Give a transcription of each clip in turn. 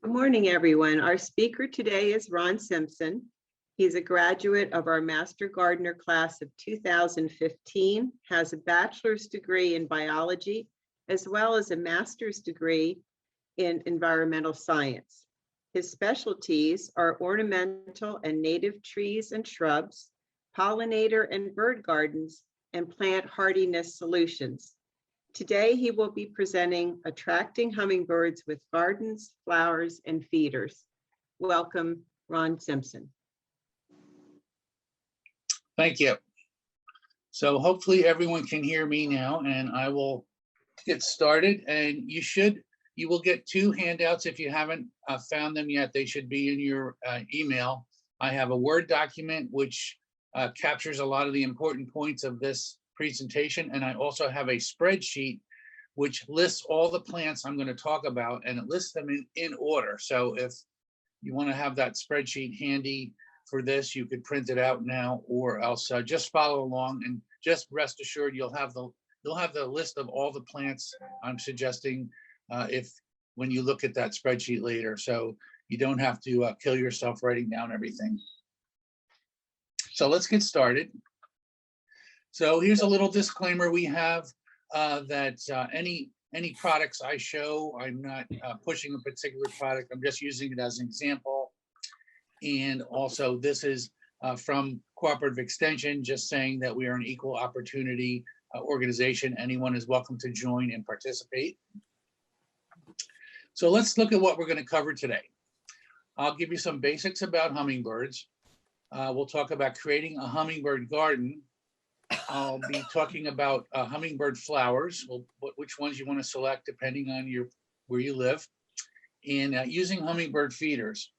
Good morning, everyone. Our speaker today is Ron Simpson. He's a graduate of our Master Gardener class of 2015, has a bachelor's degree in biology, as well as a master's degree in environmental science. His specialties are ornamental and native trees and shrubs, pollinator and bird gardens, and plant hardiness solutions. Today, he will be presenting Attracting Hummingbirds with Gardens, Flowers, and Feeders. Welcome, Ron Simpson. Thank you. So hopefully everyone can hear me now, and I will get started. And you will get two handouts if you haven't found them yet. They should be in your email. I have a Word document which captures a lot of the important points of this presentation, and I also have a spreadsheet which lists all the plants I'm going to talk about, and it lists them in order. So if you want to have that spreadsheet handy for this, you could print it out now, or else just follow along, and just rest assured you'll have the list of all the plants I'm suggesting when you look at that spreadsheet later, so you don't have to kill yourself writing down everything. So let's get started. So here's a little disclaimer we have that any products I show, I'm not pushing a particular product. I'm just using it as an example. And also this is from Cooperative Extension, just saying that we are an equal opportunity organization. Anyone is welcome to join and participate. So let's look at what we're going to cover today. I'll give you some basics about hummingbirds. We'll talk about creating a hummingbird garden. I'll be talking about hummingbird flowers, which ones you want to select depending on where you live, and using hummingbird feeders.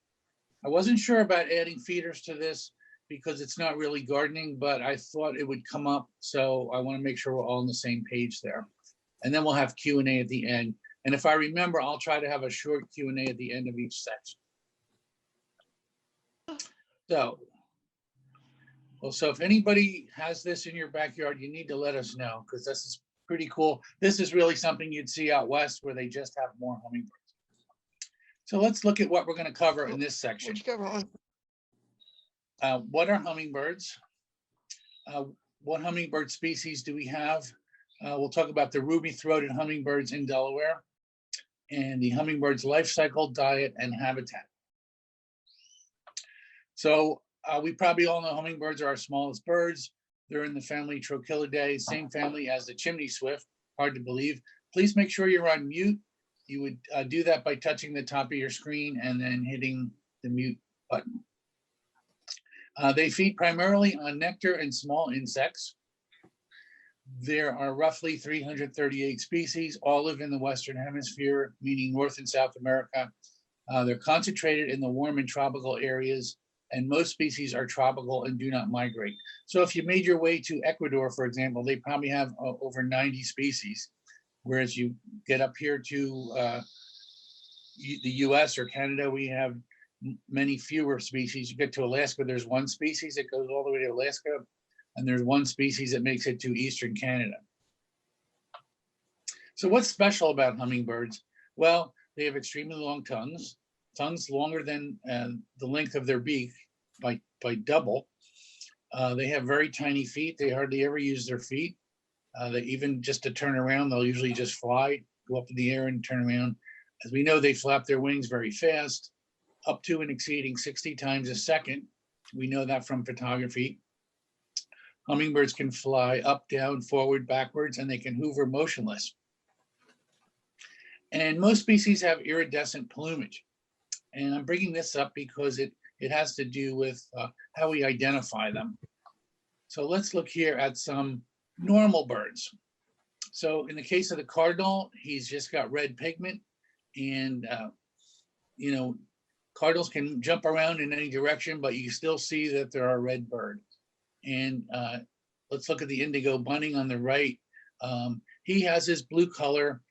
I wasn't sure about adding feeders to this because it's not really gardening, but I thought it would come up, so I want to make sure we're all on the same page there. And then we'll have Q&A at the end. And if I remember, I'll try to have a short Q&A at the end of each section. So if anybody has this in your backyard, you need to let us know, because this is pretty cool. This is really something you'd see out west where they just have more hummingbirds. So let's look at what we're going to cover in this section. What are hummingbirds? What hummingbird species do we have? We'll talk about the ruby-throated hummingbirds in Delaware and the hummingbird's life cycle, diet, and habitat. So we probably all know hummingbirds are our smallest birds. They're in the family Trochilidae, same family as the chimney swift. Hard to believe. Please make sure you're on mute. You would do that by touching the top of your screen and then hitting the mute button. They feed primarily on nectar and small insects. There are roughly 338 species. All live in the Western Hemisphere, meaning North and South America. They're concentrated in the warm and tropical areas, and most species are tropical and do not migrate. So if you made your way to Ecuador, for example, they probably have over 90 species. Whereas you get up here to the US or Canada, we have many fewer species. You get to Alaska, there's one species that goes all the way to Alaska, and there's one species that makes it to Eastern Canada. So what's special about hummingbirds? Well, they have extremely long tongues longer than the length of their beak by double. They have very tiny feet. They hardly ever use their feet. They even just to turn around, they'll usually just fly, go up in the air and turn around. As we know, they flap their wings very fast, up to and exceeding 60 times a second. We know that from photography. Hummingbirds can fly up, down, forward, backwards, and they can hover motionless. And most species have iridescent plumage. And I'm bringing this up because it has to do with how we identify them. So let's look here at some normal birds. So in the case of the cardinal, he's just got red pigment, and cardinals can jump around in any direction, but you still see that they're a red bird. And let's look at the indigo bunting on the right. He has his blue color.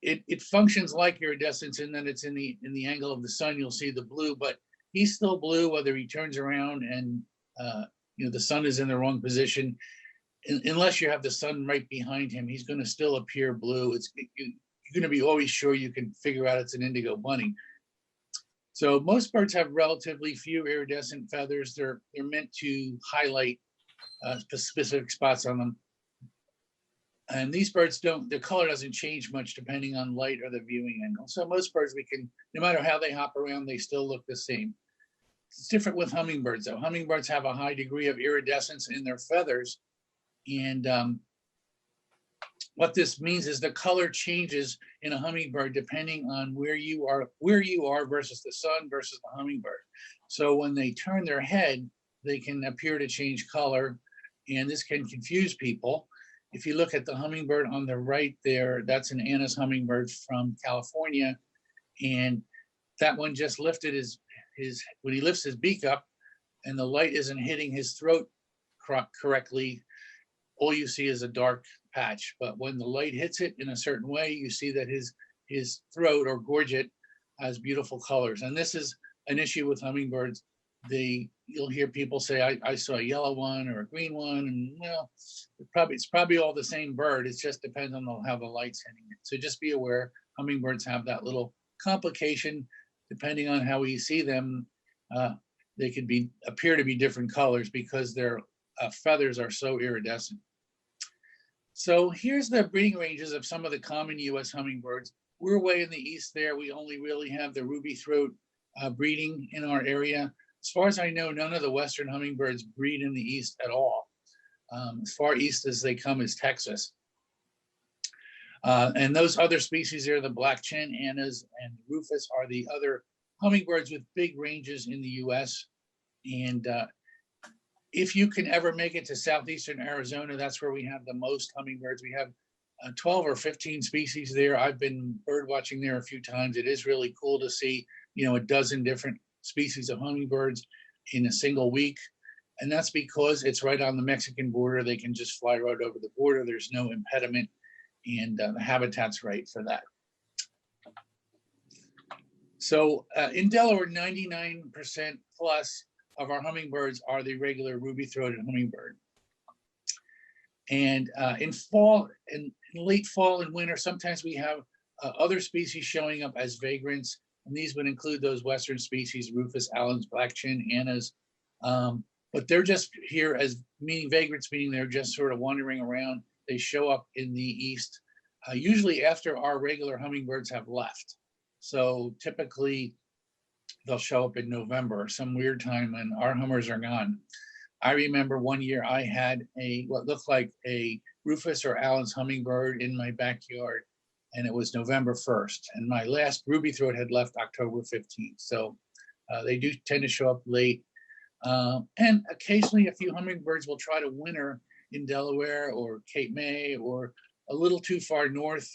It functions like iridescence in that it's in the angle of the sun. You'll see the blue, but he's still blue whether he turns around and the sun is in the wrong position. Unless you have the sun right behind him, he's going to still appear blue. You you're going to be always sure you can figure out it's an indigo bunny. So most birds have relatively few iridescent feathers. They're meant to highlight specific spots on them. And these birds don't, the color doesn't change much depending on light or the viewing angle. So most birds we can, no matter how they hop around, they still look the same. It's different with hummingbirds though. Hummingbirds have a high degree of iridescence in their feathers. And what this means is the color changes in a hummingbird depending on where you are versus the sun versus the hummingbird. So when they turn their head, they can appear to change color, and this can confuse people. If you look at the hummingbird on the right there, that's an Anna's hummingbird from California, and that one just lifted his when he lifts his beak up and the light isn't hitting his throat correctly, all you see is a dark patch. But when the light hits it in a certain way, you see that his throat or gorget has beautiful colors. And this is an issue with hummingbirds. You'll hear people say, I saw a yellow one or a green one, and well, it's probably all the same bird. It just depends on how the light's hitting it. So just be aware, hummingbirds have that little complication. Depending on how we see them, they could appear to be different colors because their feathers are so iridescent. So here's the breeding ranges of some of the common U.S. hummingbirds. We're way in the east there. We only really have the ruby throat breeding in our area. As far as I know, none of the Western hummingbirds breed in the east at all. As far east as they come is Texas. And those other species there, the black chin Annas and rufus, are the other hummingbirds with big ranges in the U.S. And if you can ever make it to southeastern Arizona, that's where we have the most hummingbirds. We have 12 or 15 species there. I've been bird watching there a few times. It is really cool to see, a dozen different species of hummingbirds in a single week. And that's because it's right on the Mexican border. They can just fly right over the border. There's no impediment, and the habitat's right for that. So in Delaware, 99% plus of our hummingbirds are the regular ruby-throated hummingbird. And in late fall and winter, sometimes we have other species showing up as vagrants, and these would include those Western species, Rufus, Allen's, Black-chin, Annas, but they're just here as vagrants, meaning they're just sort of wandering around. They show up in the east, usually after our regular hummingbirds have left. So typically they'll show up in November, some weird time when our hummers are gone. I remember one year I had what looked like a Rufus or Allen's hummingbird in my backyard, and it was November 1st. And my last ruby throat had left October 15th. So they do tend to show up late. And occasionally a few hummingbirds will try to winter in Delaware or Cape May or a little too far north.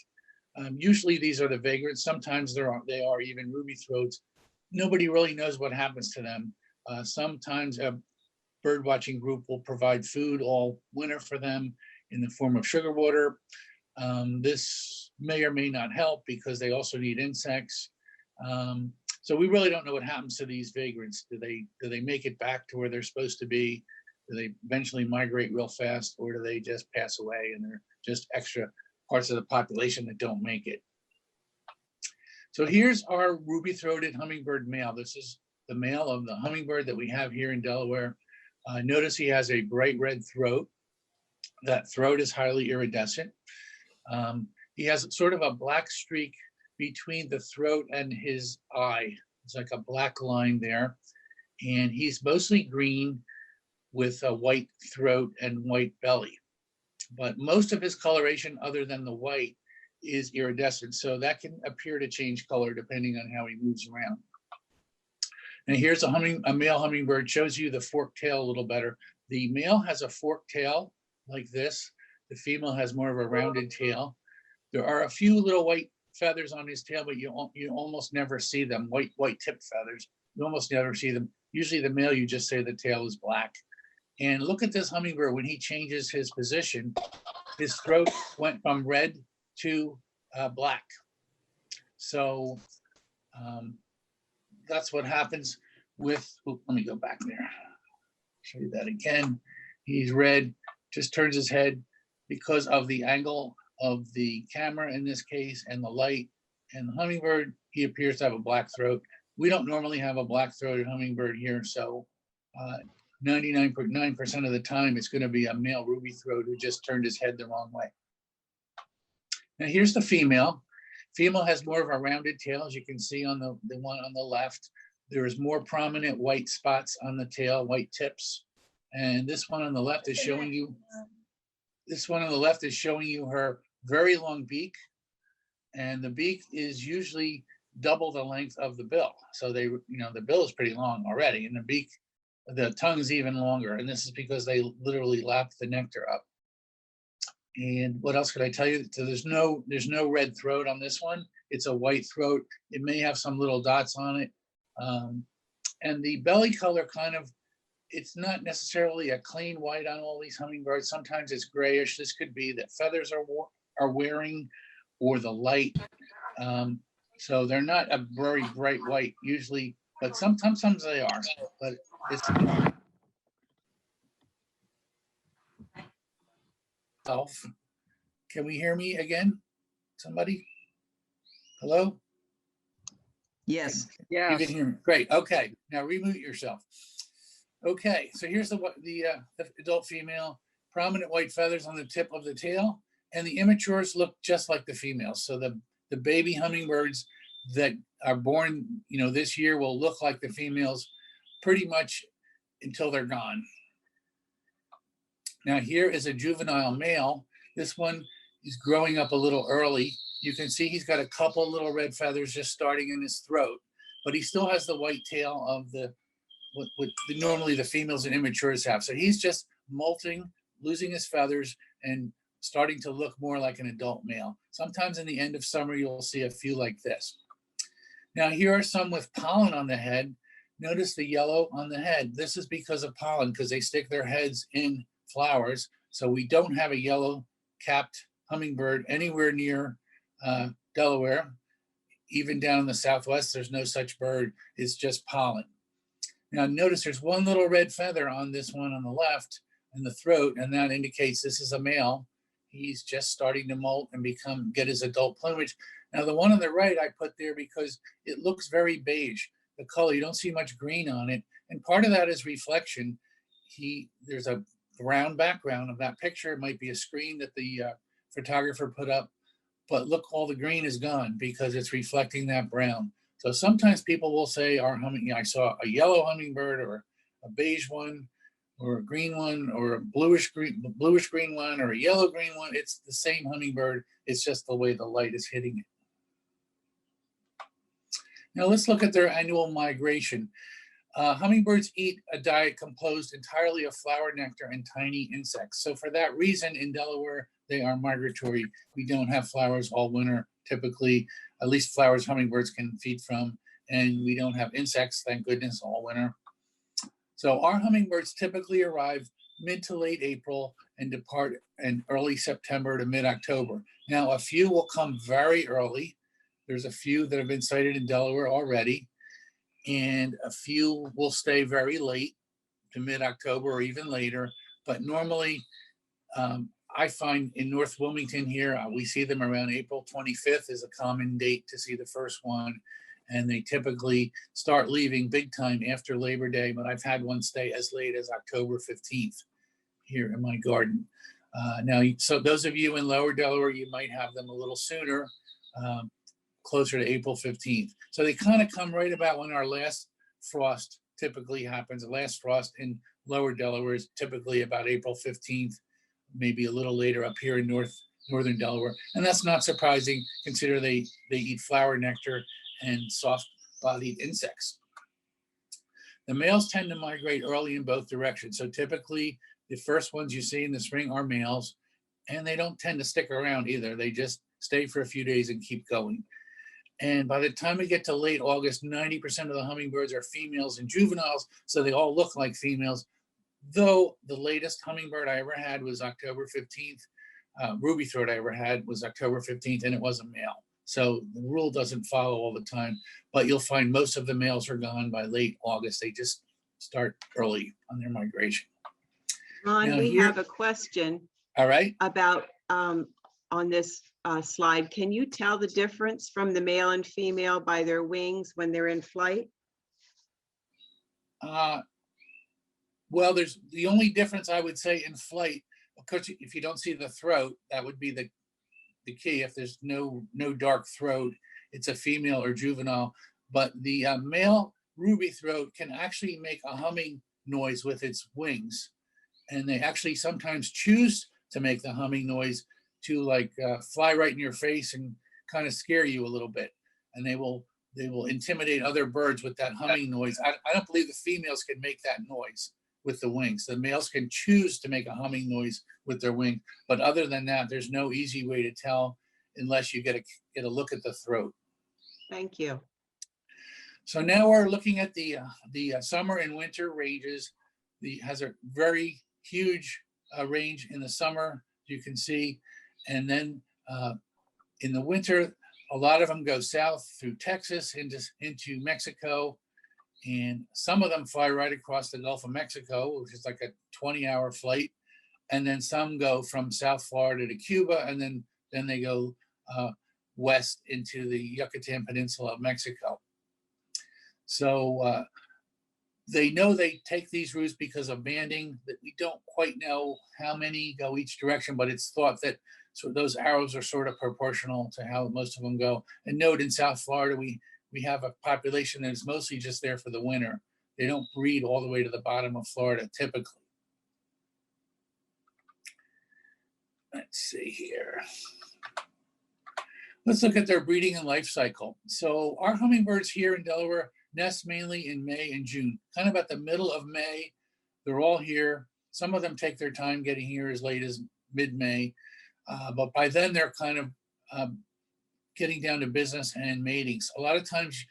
Usually these are the vagrants. Sometimes they are even ruby throats. Nobody really knows what happens to them. Sometimes a bird watching group will provide food all winter for them in the form of sugar water. This may or may not help because they also need insects. So we really don't know what happens to these vagrants. Do they make it back to where they're supposed to be? Do they eventually migrate real fast, or do they just pass away and they're just extra parts of the population that don't make it? So here's our ruby-throated hummingbird male. This is the male of the hummingbird that we have here in Delaware. Notice he has a bright red throat. That throat is highly iridescent. He has sort of a black streak between the throat and his eye. It's like a black line there. And he's mostly green with a white throat and white belly. But most of his coloration, other than the white, is iridescent. So that can appear to change color depending on how he moves around. And here's a male hummingbird, shows you the forked tail a little better. The male has a forked tail like this. The female has more of a rounded tail. There are a few little white feathers on his tail, but you almost never see them, white tipped feathers. You almost never see them. Usually the male, you just say the tail is black. And look at this hummingbird. When he changes his position, his throat went from red to black. So that's what happens with, let me go back there. Show you that again. He's red, just turns his head because of the angle of the camera in this case and the light. And the hummingbird, he appears to have a black throat. We don't normally have a black-throated hummingbird here, so 99.9% of the time it's going to be a male ruby throat who just turned his head the wrong way. Now here's the female. Female has more of a rounded tail, as you can see on the one on the left. There is more prominent white spots on the tail, white tips. And this one on the left is showing you, her very long beak. And the beak is usually double the length of the bill. So they, the bill is pretty long already, and the beak, the tongue's even longer. And this is because they literally lap the nectar up. And what else could I tell you? So there's no red throat on this one. It's a white throat. It may have some little dots on it. And the belly color it's not necessarily a clean white on all these hummingbirds. Sometimes it's grayish. This could be that feathers are wearing, or the light. So they're not a very bright white usually, but sometimes they are. But it's Can we hear me again? Somebody? Hello? Yes. You can hear me. Great. Okay. Now remute yourself. Okay. So here's the adult female, prominent white feathers on the tip of the tail, and the immatures look just like the females. So the baby hummingbirds that are born, this year will look like the females pretty much until they're gone. Now here is a juvenile male. This one is growing up a little early. You can see he's got a couple little red feathers just starting in his throat, but he still has the white tail of what normally the females and immatures have. So he's just molting, losing his feathers, and starting to look more like an adult male. Sometimes in the end of summer, you'll see a few like this. Now here are some with pollen on the head. Notice the yellow on the head. This is because of pollen, because they stick their heads in flowers. So we don't have a yellow-capped hummingbird anywhere near Delaware. Even down in the Southwest, there's no such bird. It's just pollen. Now notice there's one little red feather on this one on the left in the throat, and that indicates this is a male. He's just starting to molt and get his adult plumage. Now the one on the right I put there because it looks very beige. The color, you don't see much green on it. And part of that is reflection. There's a brown background of that picture. It might be a screen that the photographer put up, but look, all the green is gone because it's reflecting that brown. So sometimes people will say, I saw a yellow hummingbird or a beige one or a green one or a bluish green one or a yellow green one. It's the same hummingbird. It's just the way the light is hitting it. Now let's look at their annual migration. Hummingbirds eat a diet composed entirely of flower nectar and tiny insects. So for that reason, in Delaware, they are migratory. We don't have flowers all winter, typically, at least flowers hummingbirds can feed from, and we don't have insects, thank goodness, all winter. So our hummingbirds typically arrive mid to late April and depart in early September to mid-October. Now, a few will come very early. There's a few that have been sighted in Delaware already, and a few will stay very late to mid-October or even later. But normally, I find in North Wilmington here, we see them around April 25th is a common date to see the first one. And they typically start leaving big time after Labor Day, but I've had one stay as late as October 15th here in my garden. So those of you in Lower Delaware, you might have them a little sooner, closer to April 15th. So they kind of come right about when our last frost typically happens. The last frost in Lower Delaware is typically about April 15th, maybe a little later up here in northern Delaware. And that's not surprising, consider they eat flower nectar and soft-bodied insects. The males tend to migrate early in both directions. So typically the first ones you see in the spring are males, and they don't tend to stick around either. They just stay for a few days and keep going. And by the time we get to late August, 90% of the hummingbirds are females and juveniles, so they all look like females. Though the latest hummingbird I ever had was October 15th, ruby throat I ever had was October 15th, and it was a male. So the rule doesn't follow all the time, but you'll find most of the males are gone by late August. They just start early on their migration. Ron, we have a question. All right. About on this slide, can you tell the difference from the male and female by their wings when they're in flight? Well, there's the only difference I would say in flight, of course, if you don't see the throat, that would be the key. If there's no dark throat, it's a female or juvenile. But the male ruby throat can actually make a humming noise with its wings. And they actually sometimes choose to make the humming noise to like fly right in your face and kind of scare you a little bit. And they will intimidate other birds with that humming noise. I don't believe the females can make that noise with the wings. The males can choose to make a humming noise with their wing. But other than that, there's no easy way to tell unless you get a look at the throat. Thank you. So now we're looking at the summer and winter ranges. Has a very huge range in the summer, you can see. And then in the winter, a lot of them go south through Texas into Mexico. And some of them fly right across the Gulf of Mexico, which is like a 20-hour flight. And then some go from South Florida to Cuba, and then they go west into the Yucatan Peninsula of Mexico. So they know they take these routes because of banding. That we don't quite know how many go each direction, but it's thought that those arrows are sort of proportional to how most of them go. And note in South Florida, we have a population that is mostly just there for the winter. They don't breed all the way to the bottom of Florida typically. Let's see here. Let's look at their breeding and life cycle. So our hummingbirds here in Delaware nest mainly in May and June, kind of at the middle of May. They're all here. Some of them take their time getting here as late as mid-May, but by then they're kind of getting down to business and matings. A lot of times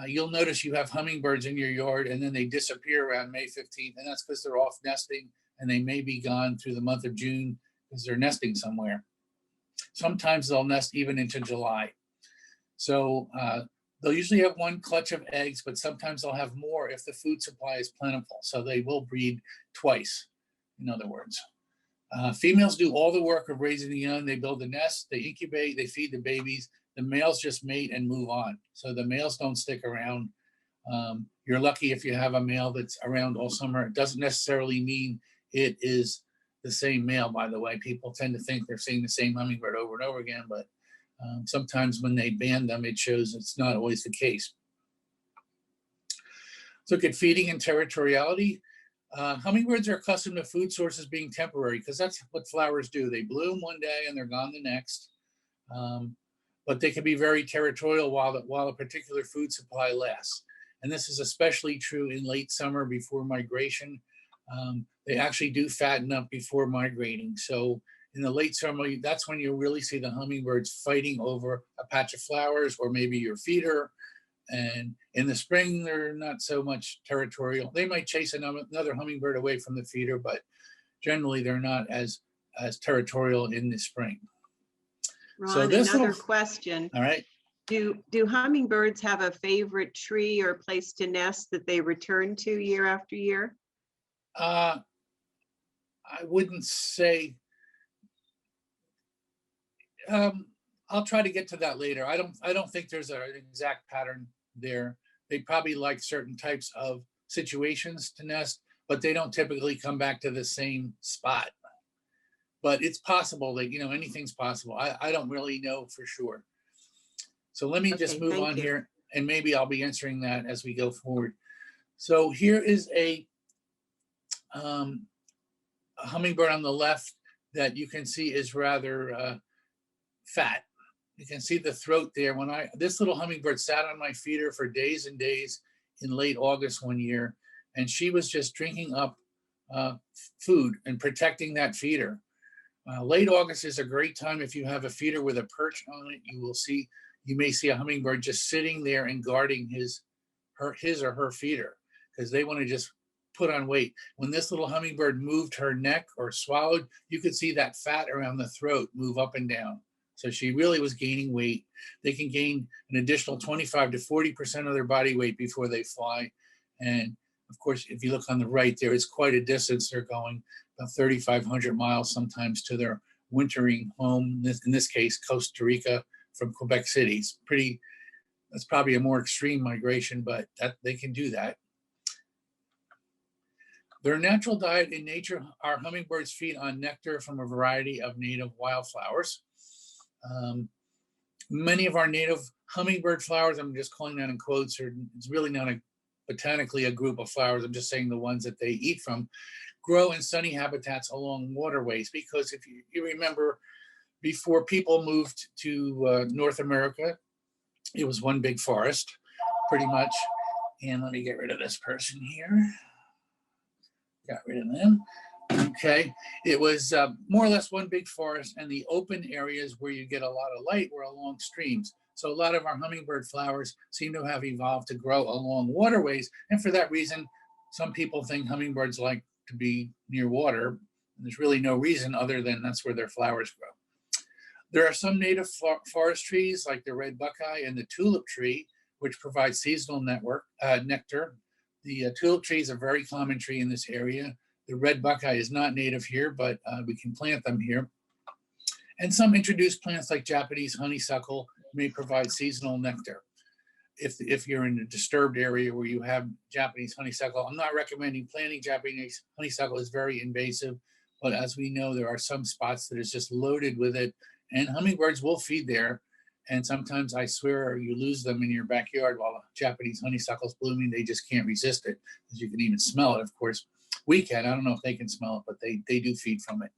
you'll notice you have hummingbirds in your yard and then they disappear around May 15th, and that's because they're off nesting and they may be gone through the month of June because they're nesting somewhere. Sometimes they'll nest even into July. So they'll usually have one clutch of eggs, but sometimes they'll have more if the food supply is plentiful. So they will breed twice, in other words. Females do all the work of raising the young. They build the nest, they incubate, they feed the babies. The males just mate and move on. So the males don't stick around. You're lucky if you have a male that's around all summer. It doesn't necessarily mean it is the same male, by the way. People tend to think they're seeing the same hummingbird over and over again, but sometimes when they band them, it shows it's not always the case. Let's look at feeding and territoriality. Hummingbirds are accustomed to food sources being temporary because that's what flowers do. They bloom one day and they're gone the next. But they can be very territorial while a particular food supply lasts. And this is especially true in late summer before migration. They actually do fatten up before migrating. So in the late summer, that's when you really see the hummingbirds fighting over a patch of flowers or maybe your feeder. And in the spring, they're not so much territorial. They might chase another hummingbird away from the feeder, but generally they're not as territorial in the spring. Ron, So this another question. All right. Do hummingbirds have a favorite tree or place to nest that they return to year after year? I wouldn't say. I'll try to get to that later. I don't think there's an exact pattern there. They probably like certain types of situations to nest, but they don't typically come back to the same spot. But it's possible that, anything's possible. I don't really know for sure. So let me just move on here, and maybe I'll be answering that as we go forward. So here is a hummingbird on the left that you can see is rather fat. You can see the throat there. This little hummingbird sat on my feeder for days and days in late August one year, and she was just drinking up food and protecting that feeder. Late August is a great time if you have a feeder with a perch on it. You may see a hummingbird just sitting there and guarding his or her feeder because they want to just put on weight. When this little hummingbird moved her neck or swallowed, you could see that fat around the throat move up and down. So she really was gaining weight. They can gain an additional 25 to 40% of their body weight before they fly. And of course, if you look on the right, there is quite a distance they're going, about 3,500 miles sometimes to their wintering home, in this case, Costa Rica from Quebec City. It's pretty, that's probably a more extreme migration, but they can do that. Their natural diet in nature, our hummingbirds feed on nectar from a variety of native wildflowers. Many of our native hummingbird flowers, I'm just calling that in quotes, or it's really not botanically a group of flowers, I'm just saying the ones that they eat from, grow in sunny habitats along waterways. Because if you remember, before people moved to North America, it was one big forest, pretty much. And let me get rid of this person here. Got rid of them. Okay, it was more or less one big forest, and the open areas where you get a lot of light were along streams. So a lot of our hummingbird flowers seem to have evolved to grow along waterways, and for that reason, some people think hummingbirds like to be near water. There's really no reason other than that's where their flowers grow. There are some native forest trees like the red buckeye and the tulip tree, which provide seasonal nectar. The tulip tree is a very common tree in this area. The red buckeye is not native here, but we can plant them here. And some introduced plants like Japanese honeysuckle may provide seasonal nectar. If you're in a disturbed area where you have Japanese honeysuckle, I'm not recommending planting Japanese honeysuckle. It's very invasive, but as we know, there are some spots that is just loaded with it, and hummingbirds will feed there. And sometimes I swear you lose them in your backyard while Japanese honeysuckle's blooming. They just can't resist it, because you can even smell it, of course. We can. I don't know if they can smell it, but they do feed from it.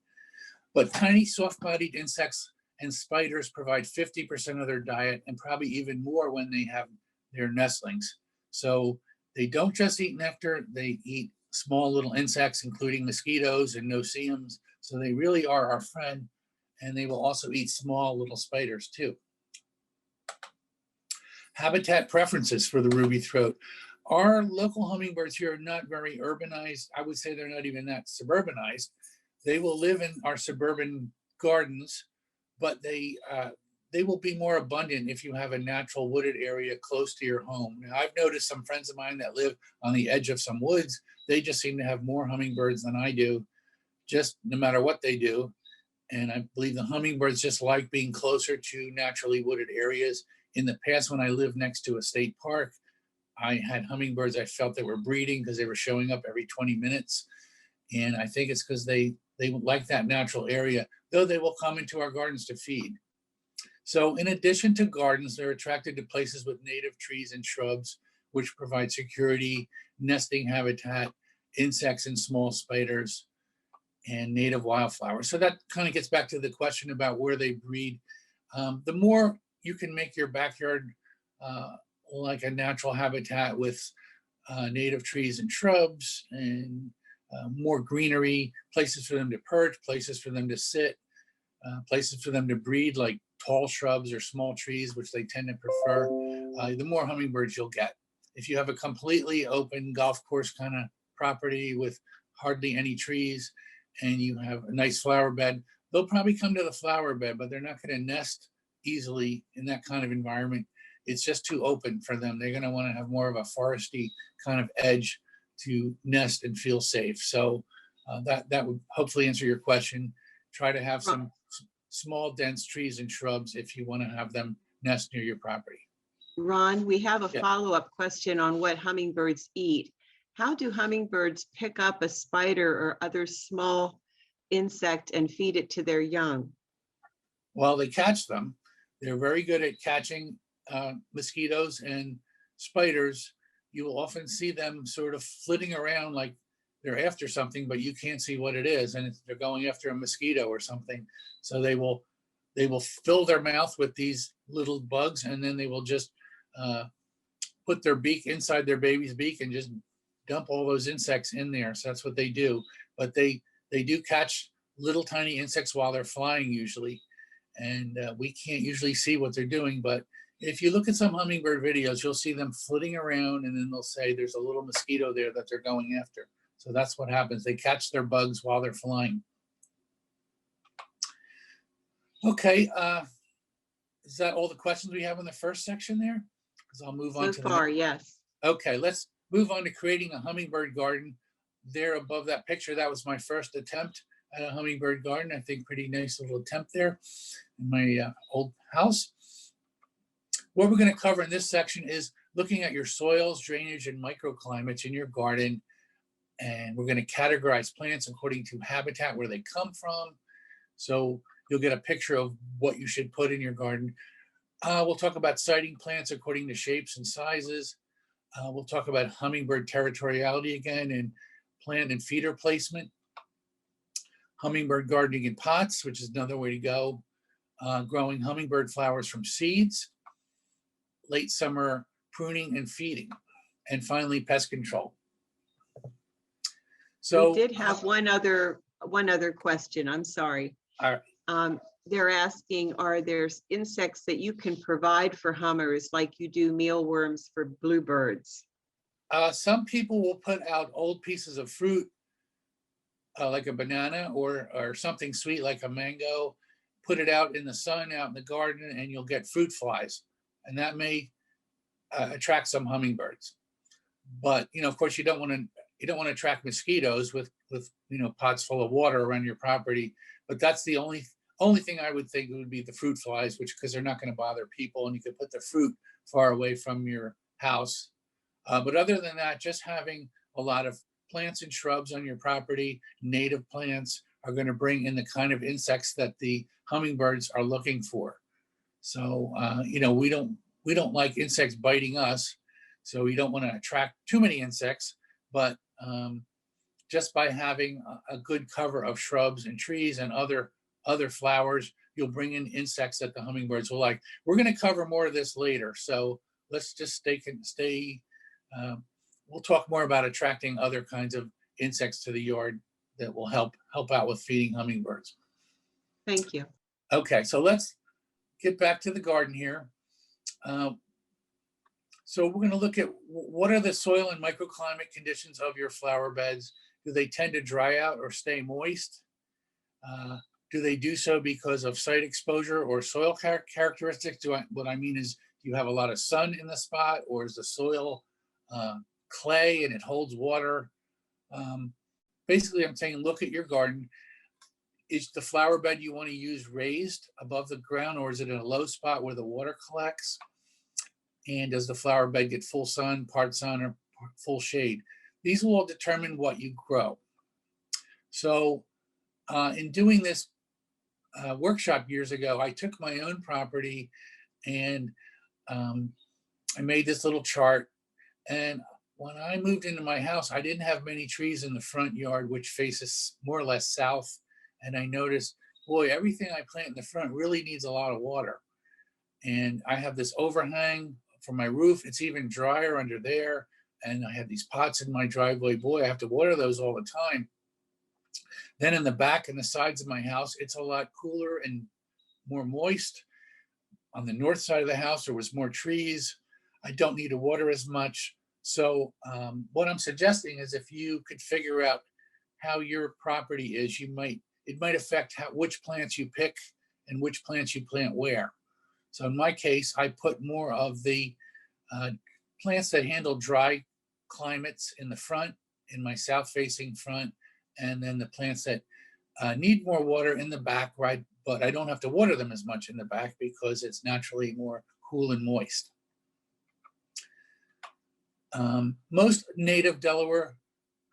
But tiny, soft-bodied insects and spiders provide 50% of their diet, and probably even more when they have their nestlings. So they don't just eat nectar, they eat small little insects, including mosquitoes and no-see-ums. So they really are our friend, and they will also eat small little spiders too. Habitat preferences for the ruby throat. Our local hummingbirds here are not very urbanized. I would say they're not even that suburbanized. They will live in our suburban gardens, but they will be more abundant if you have a natural wooded area close to your home. Now, I've noticed some friends of mine that live on the edge of some woods, they just seem to have more hummingbirds than I do, just no matter what they do. And I believe the hummingbirds just like being closer to naturally wooded areas. In the past, when I lived next to a state park, I had hummingbirds I felt that were breeding because they were showing up every 20 minutes. And I think it's because they like that natural area, though they will come into our gardens to feed. So in addition to gardens, they're attracted to places with native trees and shrubs, which provide security, nesting habitat, insects and small spiders, and native wildflowers. So that kind of gets back to the question about where they breed. The more you can make your backyard like a natural habitat with native trees and shrubs and more greenery, places for them to perch, places for them to sit, places for them to breed, like tall shrubs or small trees, which they tend to prefer, the more hummingbirds you'll get. If you have a completely open golf course kind of property with hardly any trees and you have a nice flower bed, they'll probably come to the flower bed, but they're not going to nest easily in that kind of environment. It's just too open for them. They're going to want to have more of a foresty kind of edge to nest and feel safe. So that would hopefully answer your question. Try to have some small, dense trees and shrubs if you want to have them nest near your property. Ron, we have a follow-up question on what hummingbirds eat. How do hummingbirds pick up a spider or other small insect and feed it to their young? Well, they catch them. They're very good at catching mosquitoes and spiders. You will often see them sort of flitting around like they're after something, but you can't see what it is, and they're going after a mosquito or something. So they will fill their mouth with these little bugs, and then they will just put their beak inside their baby's beak and just dump all those insects in there. So that's what they do. But they do catch little tiny insects while they're flying usually, and we can't usually see what they're doing. But if you look at some hummingbird videos, you'll see them flitting around, and then they'll say there's a little mosquito there that they're going after. So that's what happens. They catch their bugs while they're flying. Okay, is that all the questions we have in the first section there? Because I'll move on to so far, yes. Okay, let's move on to creating a hummingbird garden. There above that picture, that was my first attempt. at a hummingbird garden. I think pretty nice little attempt there in my old house. What we're going to cover in this section is looking at your soils, drainage, and microclimates in your garden. And we're going to categorize plants according to habitat, where they come from. So you'll get a picture of what you should put in your garden. We'll talk about siting plants according to shapes and sizes. We'll talk about hummingbird territoriality again, and plant and feeder placement. Hummingbird gardening in pots, which is another way to go. Growing hummingbird flowers from seeds. Late summer pruning and feeding. And finally, pest control. So we did have one other question. I'm sorry. All right. They're asking, are there insects that you can provide for hummers like you do mealworms for bluebirds? Some people will put out old pieces of fruit, like a banana or something sweet like a mango, put it out in the sun, out in the garden, and you'll get fruit flies. And that may attract some hummingbirds. But, of course, you don't want to attract mosquitoes with pots full of water around your property. But that's the only thing I would think would be the fruit flies, because they're not going to bother people, and you could put the fruit far away from your house. But other than that, just having a lot of plants and shrubs on your property, native plants, are going to bring in the kind of insects that the hummingbirds are looking for. So, we don't like insects biting us, so we don't want to attract too many insects. But just by having a good cover of shrubs and trees and other flowers, you'll bring in insects that the hummingbirds will like. We're going to cover more of this later, so let's just stay. We'll talk more about attracting other kinds of insects to the yard that will help out with feeding hummingbirds. Thank you. Okay, so let's get back to the garden here. So we're going to look at what are the soil and microclimate conditions of your flower beds. Do they tend to dry out or stay moist? Do they do so because of site exposure or soil characteristics? What I mean is, do you have a lot of sun in the spot, or is the soil clay and it holds water? Basically, I'm saying look at your garden. Is the flower bed you want to use raised above the ground, or is it in a low spot where the water collects? And does the flower bed get full sun, part sun, or full shade? These will all determine what you grow. So in doing this workshop years ago, I took my own property and I made this little chart. And when I moved into my house, I didn't have many trees in the front yard, which faces more or less south. And I noticed, boy, everything I plant in the front really needs a lot of water. And I have this overhang from my roof. It's even drier under there. And I have these pots in my driveway. Boy, I have to water those all the time. Then in the back and the sides of my house, it's a lot cooler and more moist. On the north side of the house, there was more trees. I don't need to water as much. So what I'm suggesting is, if you could figure out how your property is, it might affect which plants you pick and which plants you plant where. So in my case, I put more of the plants that handle dry climates in the front, in my south-facing front, and then the plants that need more water in the back, right? But I don't have to water them as much in the back because it's naturally more cool and moist. Most native Delaware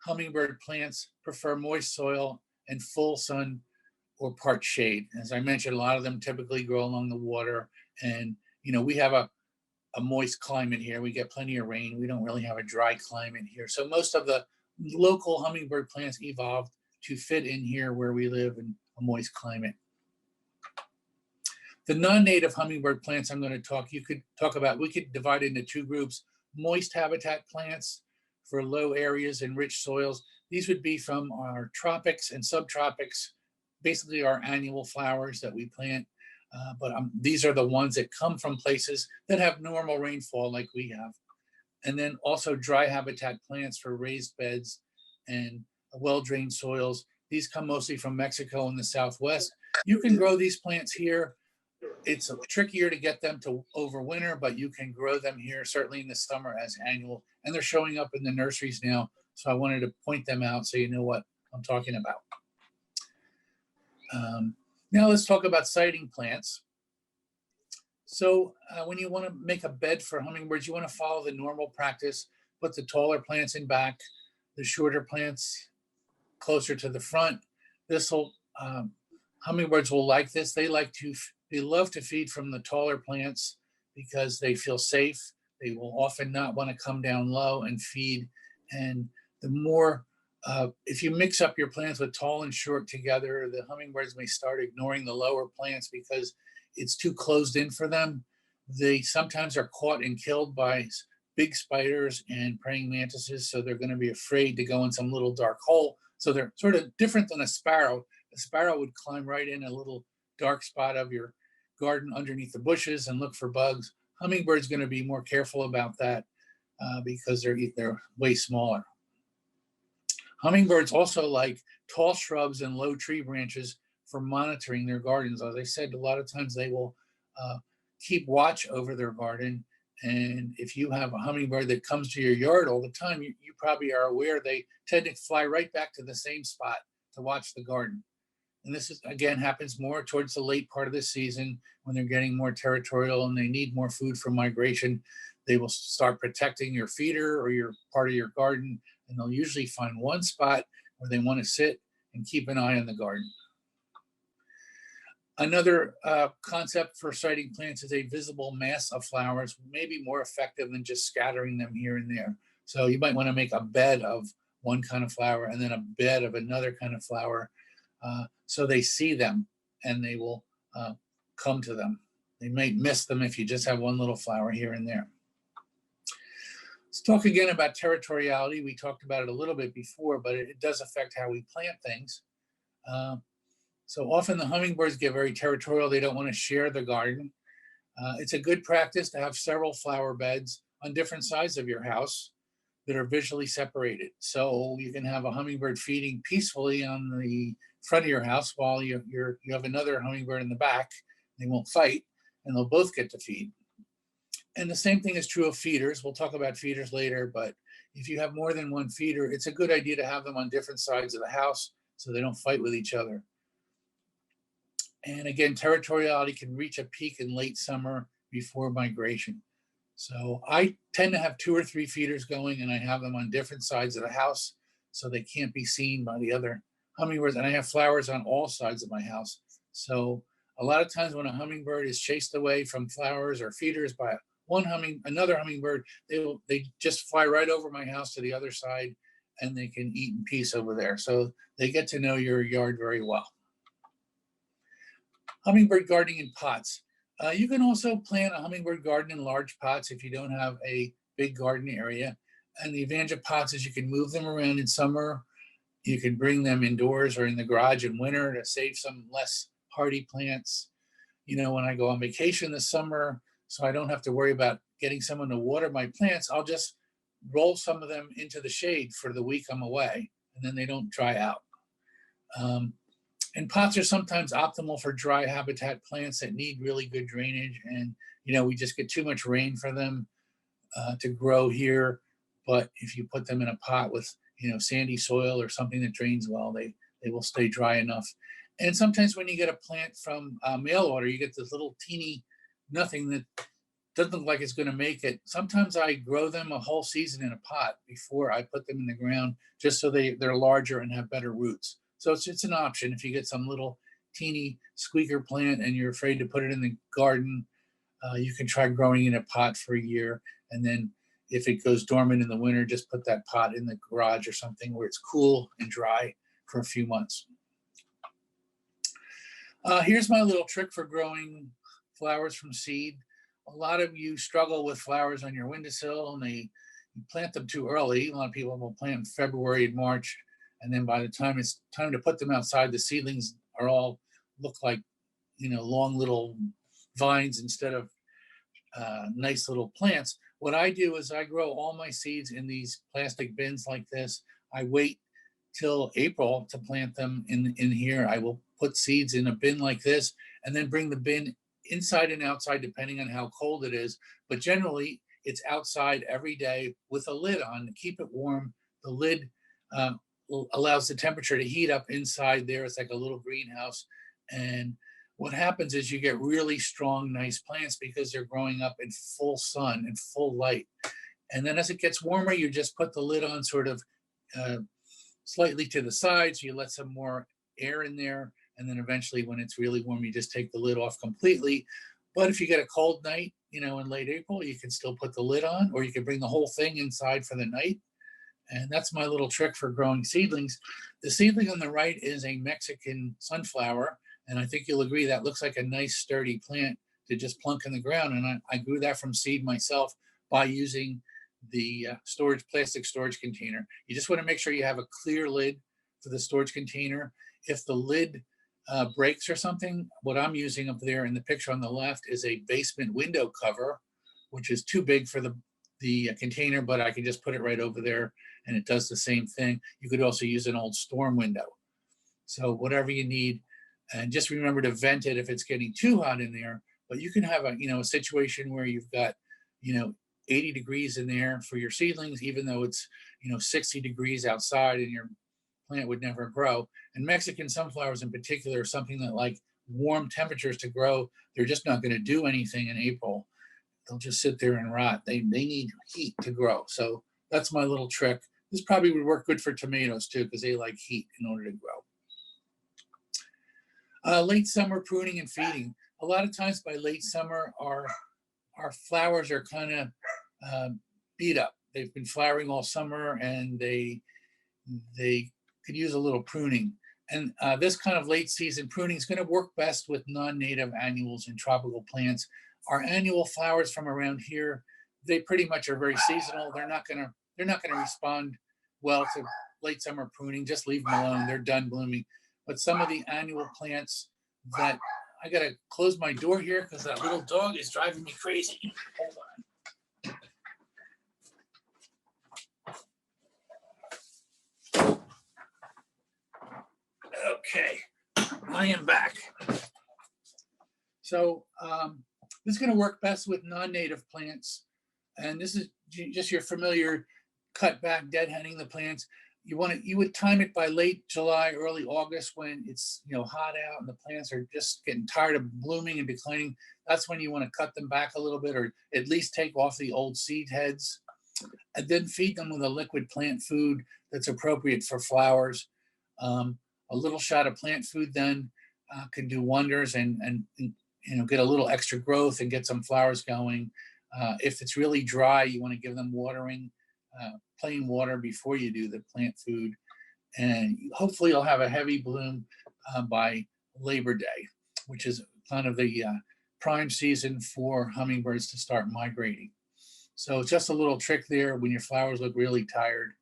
hummingbird plants prefer moist soil and full sun or part shade. As I mentioned, a lot of them typically grow along the water, and we have a moist climate here. We get plenty of rain. We don't really have a dry climate here. So most of the local hummingbird plants evolved to fit in here where we live in a moist climate. The non-native hummingbird plants I'm going to talk about, we could divide into two groups. Moist habitat plants for low areas and rich soils. These would be from our tropics and subtropics, basically our annual flowers that we plant. But these are the ones that come from places that have normal rainfall like we have. And then also dry habitat plants for raised beds and well-drained soils. These come mostly from Mexico and the Southwest. You can grow these plants here. It's trickier to get them to overwinter, but you can grow them here, certainly in the summer, as annual. And they're showing up in the nurseries now. So I wanted to point them out so you know what I'm talking about. Now let's talk about siting plants. So when you want to make a bed for hummingbirds, you want to follow the normal practice. Put the taller plants in back, the shorter plants closer to the front. This will hummingbirds will like this. They love to feed from the taller plants because they feel safe. They will often not want to come down low and feed. And the more, if you mix up your plants with tall and short together, the hummingbirds may start ignoring the lower plants because it's too closed in for them. They sometimes are caught and killed by big spiders and praying mantises, so they're going to be afraid to go in some little dark hole. So they're sort of different than a sparrow. A sparrow would climb right in a little dark spot of your garden underneath the bushes and look for bugs. Hummingbird's going to be more careful about that because they're way smaller. Hummingbirds also like tall shrubs and low tree branches for monitoring their gardens. As I said, a lot of times they will keep watch over their garden. And if you have a hummingbird that comes to your yard all the time, you probably are aware they tend to fly right back to the same spot to watch the garden. And this is, again, happens more towards the late part of the season when they're getting more territorial and they need more food for migration. They will start protecting your feeder or your part of your garden, and they'll usually find one spot where they want to sit and keep an eye on the garden. Another concept for siting plants is a visible mass of flowers, maybe more effective than just scattering them here and there. So you might want to make a bed of one kind of flower and then a bed of another kind of flower so they see them and they will come to them. They might miss them if you just have one little flower here and there. Let's talk again about territoriality. We talked about it a little bit before, but it does affect how we plant things. So often the hummingbirds get very territorial. They don't want to share the garden. It's a good practice to have several flower beds on different sides of your house that are visually separated. So you can have a hummingbird feeding peacefully on the front of your house while you have another hummingbird in the back. They won't fight and they'll both get to feed. And the same thing is true of feeders. We'll talk about feeders later, but if you have more than one feeder, it's a good idea to have them on different sides of the house so they don't fight with each other. And again, territoriality can reach a peak in late summer before migration. So I tend to have 2 or 3 feeders going and I have them on different sides of the house so they can't be seen by the other hummingbirds. And I have flowers on all sides of my house. So a lot of times when a hummingbird is chased away from flowers or feeders by another hummingbird, they just fly right over my house to the other side and they can eat in peace over there. So they get to know your yard very well. Hummingbird gardening in pots. You can also plant a hummingbird garden in large pots if you don't have a big garden area. And the advantage of pots is you can move them around in summer. You can bring them indoors or in the garage in winter to save some less hardy plants. You know, when I go on vacation this summer, so I don't have to worry about getting someone to water my plants, I'll just roll some of them into the shade for the week I'm away, and then they don't dry out. And pots are sometimes optimal for dry habitat plants that need really good drainage. And, you know, we just get too much rain for them to grow here. But if you put them in a pot with, you know, sandy soil or something that drains well, they will stay dry enough. And sometimes when you get a plant from mail order, you get this little teeny nothing that doesn't look like it's going to make it. Sometimes I grow them a whole season in a pot before I put them in the ground, just so they're larger and have better roots. So it's an option. If you get some little teeny squeaker plant and you're afraid to put it in the garden, you can try growing in a pot for a year. And then if it goes dormant in the winter, just put that pot in the garage or something where it's cool and dry for a few months. Here's my little trick for growing flowers from seed. A lot of you struggle with flowers on your windowsill and you plant them too early. A lot of people will plant in February and March. And then by the time it's time to put them outside, the seedlings are all look like, you know, long little vines instead of nice little plants. What I do is I grow all my seeds in these plastic bins like this. I wait till April to plant them in here. I will put seeds in a bin like this and then bring the bin inside and outside depending on how cold it is. But generally it's outside every day with a lid on to keep it warm. The lid allows the temperature to heat up inside there. It's like a little greenhouse. And what happens is you get really strong, nice plants because they're growing up in full sun and full light. And then as it gets warmer, you just put the lid on sort of slightly to the side, so you let some more air in there. And then eventually when it's really warm, you just take the lid off completely. But if you get a cold night, you know, in late April, you can still put the lid on, or you can bring the whole thing inside for the night. And that's my little trick for growing seedlings. The seedling on the right is a Mexican sunflower. And I think you'll agree that looks like a nice sturdy plant to just plunk in the ground. And I grew that from seed myself by using the plastic storage container. You just want to make sure you have a clear lid for the storage container. If the lid breaks or something, what I'm using up there in the picture on the left is a basement window cover, which is too big for the container, but I can just put it right over there and it does the same thing. You could also use an old storm window. So whatever you need, and just remember to vent it if it's getting too hot in there. But you can have a, you know, a situation where you've got, you know, 80 degrees in there for your seedlings, even though it's, you know, 60 degrees outside and your plant would never grow. And Mexican sunflowers in particular are something that like warm temperatures to grow. They're just not going to do anything in April. They'll just sit there and rot. They need heat to grow. So that's my little trick. This probably would work good for tomatoes too, because they like heat in order to grow. Late summer pruning and feeding. A lot of times by late summer, our flowers are kind of beat up. They've been flowering all summer and they could use a little pruning. And this kind of late season pruning is going to work best with non-native annuals and tropical plants. Our annual flowers from around here, they pretty much are very seasonal. They're not going to respond well to late summer pruning. Just leave them alone. They're done blooming. But some of the annual plants that I got to close my door here because that little dog is driving me crazy. Hold on. Okay, I am back. So this is going to work best with non-native plants. And this is just your familiar cut back, deadheading the plants. You would time it by late July, early August when it's, you know, hot out and the plants are just getting tired of blooming and declining. That's when you want to cut them back a little bit, or at least take off the old seed heads, and then feed them with a liquid plant food that's appropriate for flowers. A little shot of plant food then can do wonders and you know, get a little extra growth and get some flowers going. If it's really dry, you want to give them watering. Plain water before you do the plant food, and hopefully you'll have a heavy bloom by Labor Day, which is kind of the prime season for hummingbirds to start migrating. So just a little trick there. When your flowers look really tired,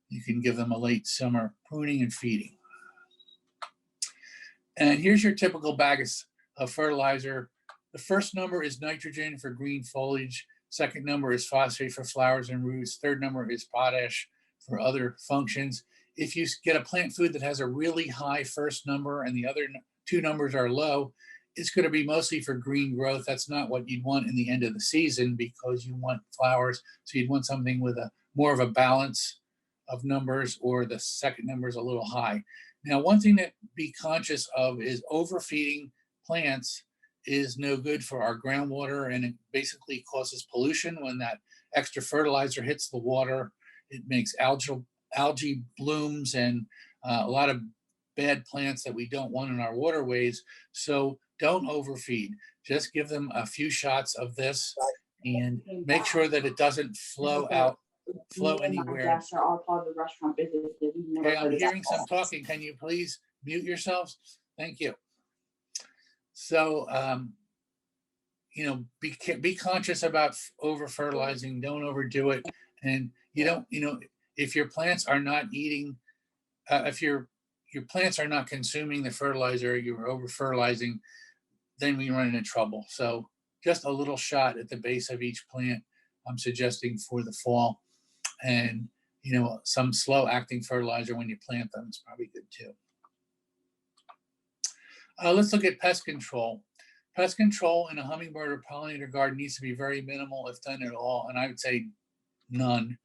you can give them a late summer pruning and feeding. And here's your typical bag of fertilizer. The first number is nitrogen for green foliage. Second number is phosphate for flowers and roots. Third number is potash for other functions. If you get a plant food that has a really high first number and the other two numbers are low, it's going to be mostly for green growth. That's not what you'd want in the end of the season because you want flowers. So you'd want something with a more of a balance of numbers, or the second number is a little high. Now, one thing to be conscious of is overfeeding plants is no good for our groundwater, and it basically causes pollution when that extra fertilizer hits the water. It makes algae blooms and a lot of bad plants that we don't want in our waterways. So don't overfeed. Just give them a few shots of this and make sure that it doesn't flow anywhere. Okay, I'm hearing some talking. Can you please mute yourselves? Thank you. So, you know, be conscious about over fertilizing. Don't overdo it. And you don't, you know, if your plants are not eating, if your plants are not consuming the fertilizer, you're over fertilizing, then we run into trouble. So just a little shot at the base of each plant, I'm suggesting for the fall. And, you know, some slow acting fertilizer when you plant them is probably good too. Let's look at pest control. Pest control in a hummingbird or pollinator garden needs to be very minimal, if done at all, and I would say none.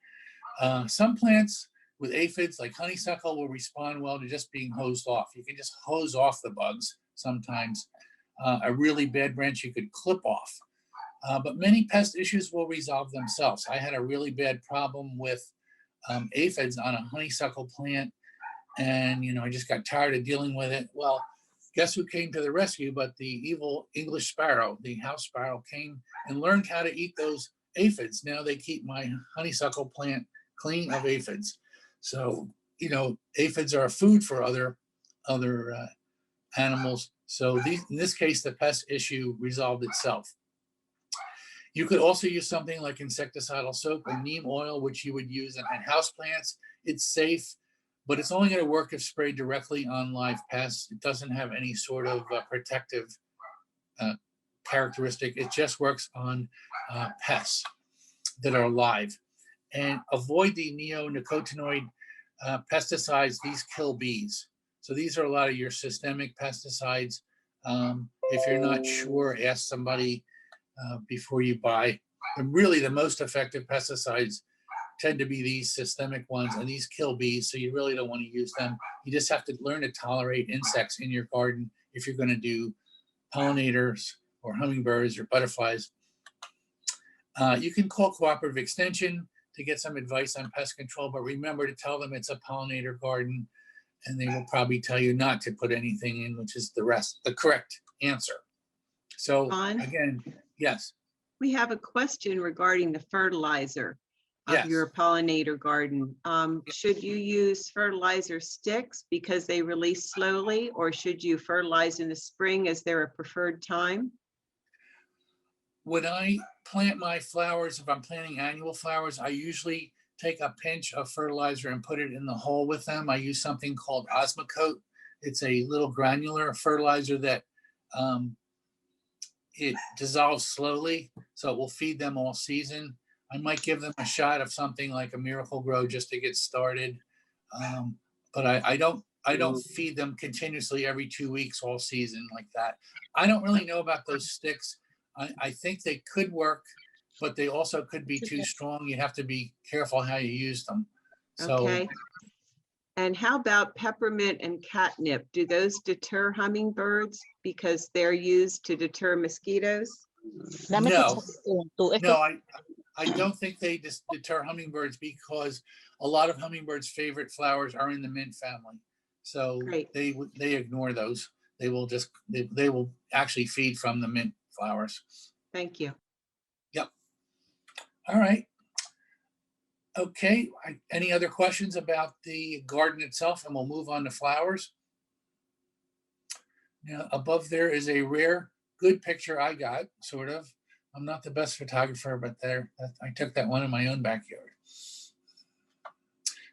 Some plants with aphids like honeysuckle will respond well to just being hosed off. You can just hose off the bugs. sometimes. A really bad branch you could clip off. But many pest issues will resolve themselves. I had a really bad problem with aphids on a honeysuckle plant, and I just got tired of dealing with it. Well, guess who came to the rescue but the evil English sparrow? The house sparrow came and learned how to eat those aphids. Now they keep my honeysuckle plant clean of aphids. So aphids are food for other animals. So in this case, the pest issue resolved itself. You could also use something like insecticidal soap and neem oil, which you would use in houseplants. It's safe, but it's only going to work if sprayed directly on live pests. It doesn't have any sort of protective characteristic. It just works on pests that are alive. And avoid the neonicotinoid pesticides. These kill bees. So these are a lot of your systemic pesticides. If you're not sure, ask somebody before you buy. And really, the most effective pesticides tend to be these systemic ones, and these kill bees, so you really don't want to use them. You just have to learn to tolerate insects in your garden if you're going to do pollinators or hummingbirds or butterflies. You can call Cooperative Extension to get some advice on pest control, but remember to tell them it's a pollinator garden, and they will probably tell you not to put anything in, which is the correct answer. So again, yes. We have a question regarding the fertilizer of your pollinator garden. Should you use fertilizer sticks because they release slowly, or should you fertilize in the spring? Is there a preferred time? When I plant my flowers, if I'm planting annual flowers, I usually take a pinch of fertilizer and put it in the hole with them. I use something called Osmocote. It's a little granular fertilizer that it dissolves slowly, so it will feed them all season. I might give them a shot of something like a Miracle Grow just to get started, but I don't feed them continuously every 2 weeks all season like that. I don't really know about those sticks. I think they could work, but they also could be too strong. You have to be careful how you use them. Okay. And how about peppermint and catnip? Do those deter hummingbirds because they're used to deter mosquitoes? No, I don't think they just deter hummingbirds, because a lot of hummingbirds' favorite flowers are in the mint family. So they ignore those. They will actually feed from the mint flowers. Thank you. Yep. All right. Okay. Any other questions about the garden itself? And we'll move on to flowers. Now, above there is a rare, good picture I got, sort of. I'm not the best photographer, but I took that one in my own backyard.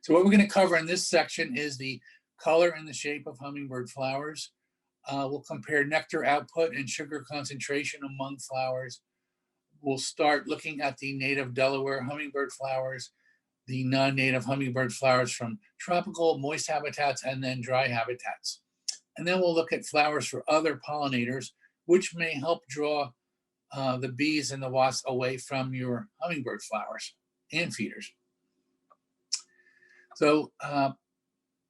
So what we're going to cover in this section is the color and the shape of hummingbird flowers. We'll compare nectar output and sugar concentration among flowers. We'll start looking at the native Delaware hummingbird flowers, the non-native hummingbird flowers from tropical moist habitats, and then dry habitats. And then we'll look at flowers for other pollinators, which may help draw the bees and the wasps away from your hummingbird flowers and feeders. So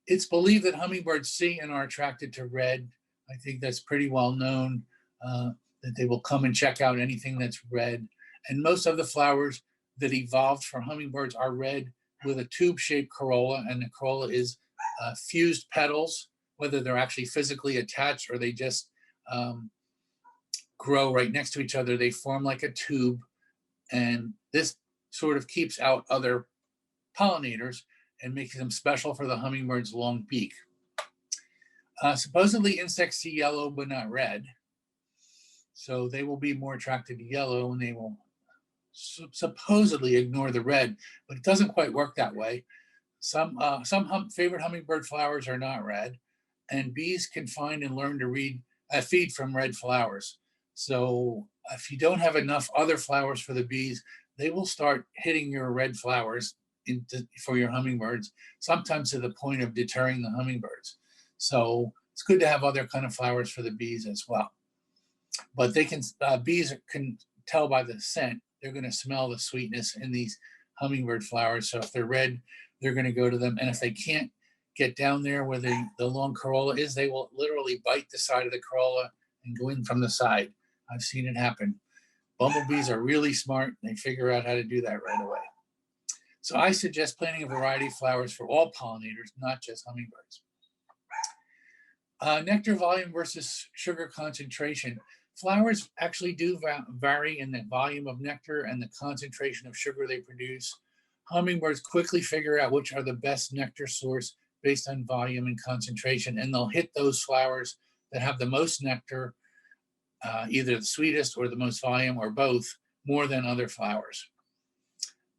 it's believed that hummingbirds see and are attracted to red. I think that's pretty well known, that they will come and check out anything that's red. And most of the flowers that evolved for hummingbirds are red with a tube-shaped corolla, and the corolla is fused petals, whether they're actually physically attached or they just grow right next to each other. They form like a tube, and this sort of keeps out other pollinators and makes them special for the hummingbird's long beak. Supposedly insects see yellow but not red, so they will be more attracted to yellow, and they will supposedly ignore the red, but it doesn't quite work that way. Some favorite hummingbird flowers are not red, and bees can find and learn to feed from red flowers. So if you don't have enough other flowers for the bees, they will start hitting your red flowers for your hummingbirds, sometimes to the point of deterring the hummingbirds. So it's good to have other kind of flowers for the bees as well. But bees can tell by the scent. They're going to smell the sweetness in these hummingbird flowers. So if they're red, they're going to go to them. And if they can't get down there where the long corolla is, they will literally literally bite the side of the corolla and go in from the side. I've seen it happen. Bumblebees are really smart. And they figure out how to do that right away. So I suggest planting a variety of flowers for all pollinators, not just hummingbirds. Nectar volume versus sugar concentration. Flowers actually do vary in the volume of nectar and the concentration of sugar they produce. Hummingbirds quickly figure out which are the best nectar source based on volume and concentration, and they'll hit those flowers that have the most nectar, either the sweetest or the most volume or both, more than other flowers.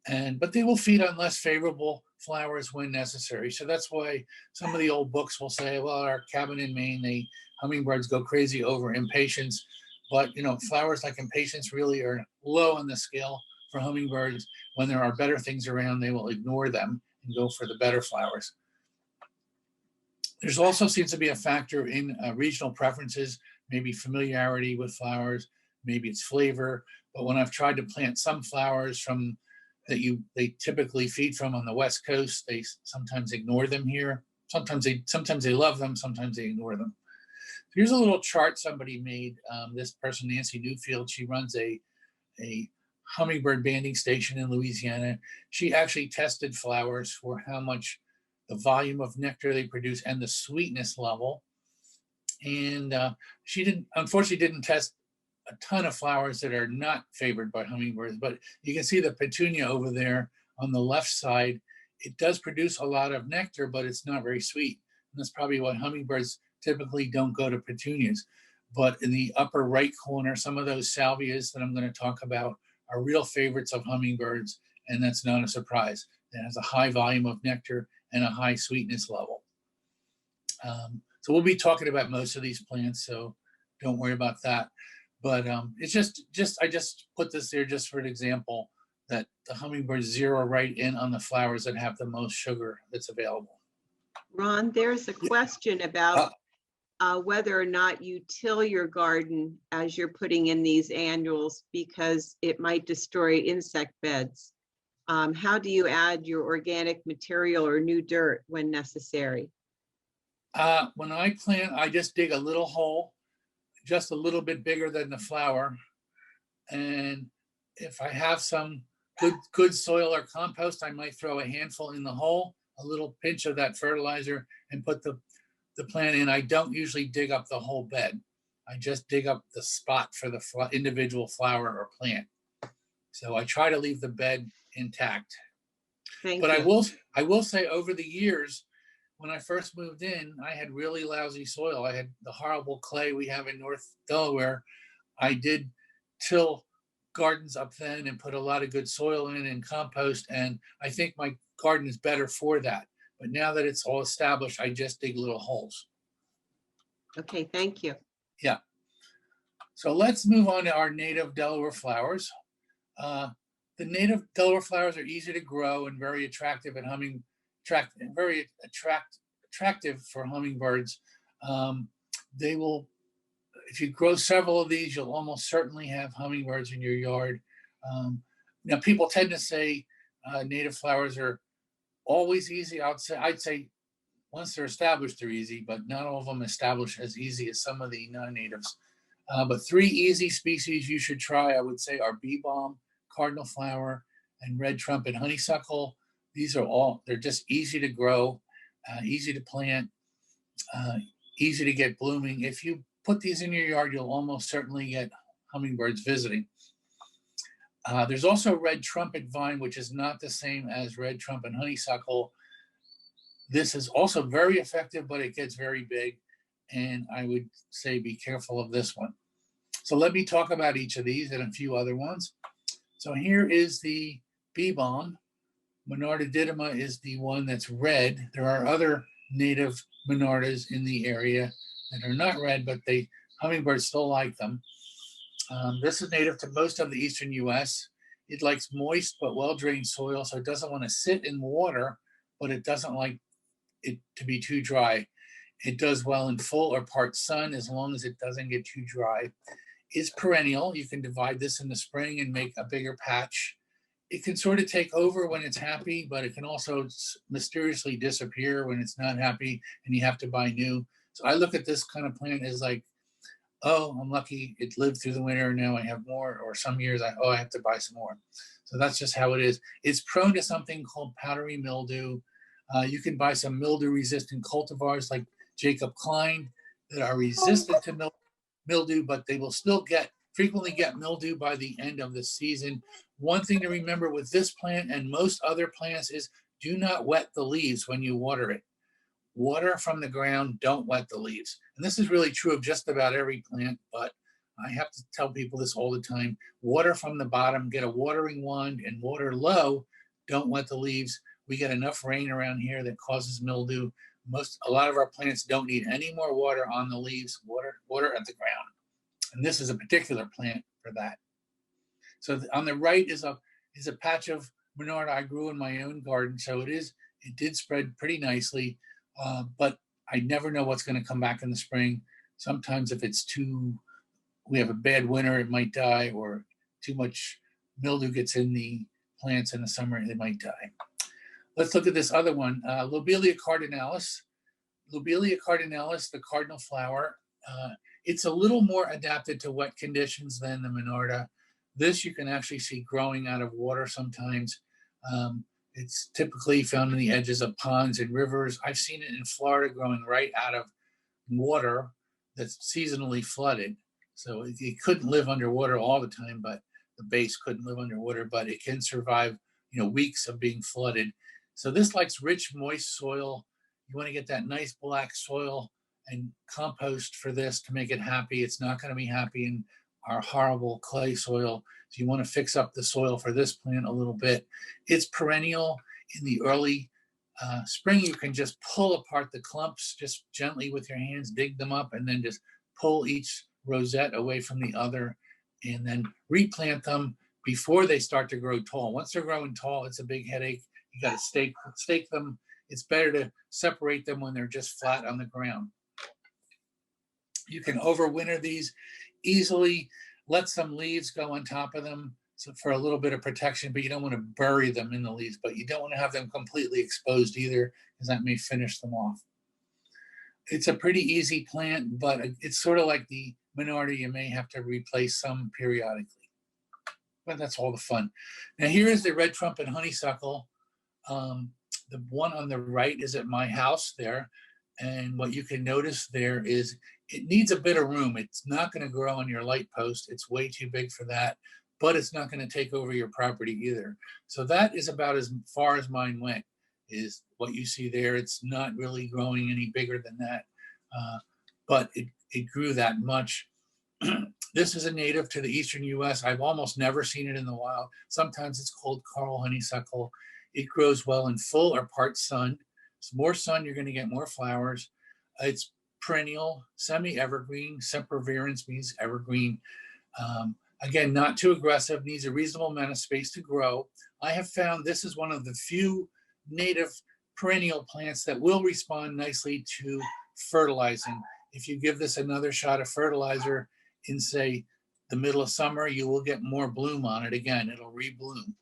But they will feed on less favorable flowers when necessary. So that's why some of the old books will say, well, our cabin in Maine, hummingbirds go crazy over impatiens. But flowers like impatiens really are low on the scale for hummingbirds. When there are better things around, they will ignore them and go for the better flowers. There's also seems to be a factor in regional preferences, maybe familiarity with flowers, maybe it's flavor. But when I've tried to plant some flowers they typically feed from on the West Coast, they sometimes ignore them here. Sometimes they love them, sometimes they ignore them. Here's a little chart somebody made. This person, Nancy Newfield, she runs a hummingbird banding station in Louisiana. She actually tested flowers for how much the volume of nectar they produce and the sweetness level. And she unfortunately didn't test a ton of flowers that are not favored by hummingbirds, but you can see the petunia over there on the left side. It does produce a lot of nectar, but it's not very sweet. And that's probably why hummingbirds typically don't go to petunias. But in the upper right corner, some of those salvias that I'm going to talk about are real favorites of hummingbirds, and that's not a surprise. It has a high volume of nectar and a high sweetness level. So we'll be talking about most of these plants, so don't worry about that. But it's I just put this there just for an example that the hummingbirds zero right in on the flowers that have the most sugar that's available. Ron, there's a question about whether or not you till your garden as you're putting in these annuals because it might destroy insect beds. How do you add your organic material or new dirt when necessary? When I plant, I just dig a little hole, just a little bit bigger than the flower. And if I have some good soil or compost, I might throw a handful in the hole, a little pinch of that fertilizer, and put the plant in. I don't usually dig up the whole bed. I just dig up the spot for the individual flower or plant. So I try to leave the bed intact. But I will say over the years, when I first moved in, I had really lousy soil. I had the horrible clay we have in North Delaware. I did till gardens up then and put a lot of good soil in and compost. And I think my garden is better for that. But now that it's all established, I just dig little holes. Okay, thank you. Yeah. So let's move on to our native Delaware flowers. The native Delaware flowers are easy to grow and very attractive attractive for hummingbirds. They will, if you grow several of these, you'll almost certainly have hummingbirds in your yard. Now, people tend to say native flowers are always easy. I'd say once they're established, they're easy, but not all of them establish as easy as some of the non-natives. But 3 easy species you should try, I would say, are bee balm, cardinal flower, and red trumpet honeysuckle. These are they're just easy to grow, easy to plant, easy to get blooming. If you put these in your yard, you'll almost certainly get hummingbirds visiting. There's also red trumpet vine, which is not the same as red trumpet honeysuckle. This is also very effective, but it gets very big. And I would say be careful of this one. So let me talk about each of these and a few other ones. So here is the bee balm. Monarda didyma is the one that's red. There are other native monardas in the area that are not red, but hummingbirds still like them. This is native to most of the eastern US. It likes moist but well-drained soil, so it doesn't want to sit in water, but it doesn't like it to be too dry. It does well in full or part sun as long as it doesn't get too dry. It's perennial. You can divide this in the spring and make a bigger patch. It can sort of take over when it's happy, but it can also mysteriously disappear when it's not happy and you have to buy new. So I look at this kind of plant as like, oh, I'm lucky it lived through the winter. Now I have more, or some years I have to buy some more. So that's just how it is. It's prone to something called powdery mildew. You can buy some mildew resistant cultivars like Jacob Klein that are resistant to mildew, but they will still frequently get mildew by the end of the season. One thing to remember with this plant and most other plants is do not wet the leaves when you water it. Water from the ground, don't wet the leaves. And this is really true of just about every plant, but I have to tell people this all the time. Water from the bottom, get a watering wand and water low, don't wet the leaves. We get enough rain around here that causes mildew. A lot of our plants don't need any more water on the leaves, water at the ground. And this is a particular plant for that. So on the right is a patch of Monarda I grew in my own garden. So it did spread pretty nicely, but I never know what's going to come back in the spring. Sometimes if we have a bad winter, it might die, or too much mildew gets in the plants in the summer, they might die. Let's look at this other one, Lobelia cardinalis. Lobelia cardinalis, the cardinal flower. It's a little more adapted to wet conditions than the Monarda. This you can actually see growing out of water sometimes. It's typically found in the edges of ponds and rivers. I've seen it in Florida growing right out of water that's seasonally flooded. So it couldn't live underwater all the time, but the base couldn't live underwater, but it can survive, weeks of being flooded. So this likes rich, moist soil. You want to get that nice black soil and compost for this to make it happy. It's not going to be happy in our horrible clay soil. So you want to fix up the soil for this plant a little bit. It's perennial. In the early spring, you can just pull apart the clumps just gently with your hands, dig them up, and then just pull each rosette away from the other, and then replant them before they start to grow tall. Once they're growing tall, it's a big headache. You got to stake them. It's better to separate them when they're just flat on the ground. You can overwinter these easily, let some leaves go on top of them for a little bit of protection, but you don't want to bury them in the leaves, but you don't want to have them completely exposed either, because that may finish them off. It's a pretty easy plant, but it's sort of like the Monarda. You may have to replace some periodically, but that's all the fun. Now here is the red trumpet honeysuckle. The one on the right is at my house there. And what you can notice there is it needs a bit of room. It's not going to grow on your light post. It's way too big for that, but it's not going to take over your property either. So that is about as far as mine went, is what you see there. It's not really growing any bigger than that, but it grew that much. This is a native to the eastern US. I've almost never seen it in the wild. Sometimes it's called coral honeysuckle. It grows well in full or part sun. So more sun, you're going to get more flowers. It's perennial, semi-evergreen. Sempervirens means evergreen. Again, not too aggressive, needs a reasonable amount of space to grow. I have found this is one of the few native perennial plants that will respond nicely to fertilizing. If you give this another shot of fertilizer in, say, the middle of summer, you will get more bloom on it again. It'll rebloom.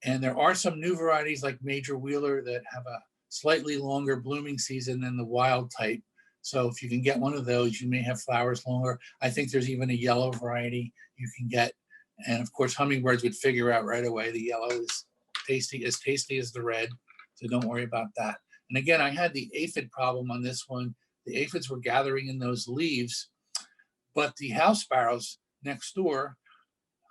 And there are some new varieties like Major Wheeler that have a slightly longer blooming season than the wild type. So if you can get one of those, you may have flowers longer. I think there's even a yellow variety you can get. And of course, hummingbirds would figure out right away the yellow is tasty as the red. So don't worry about that. And again, I had the aphid problem on this one. The aphids were gathering in those leaves, but the house sparrows next door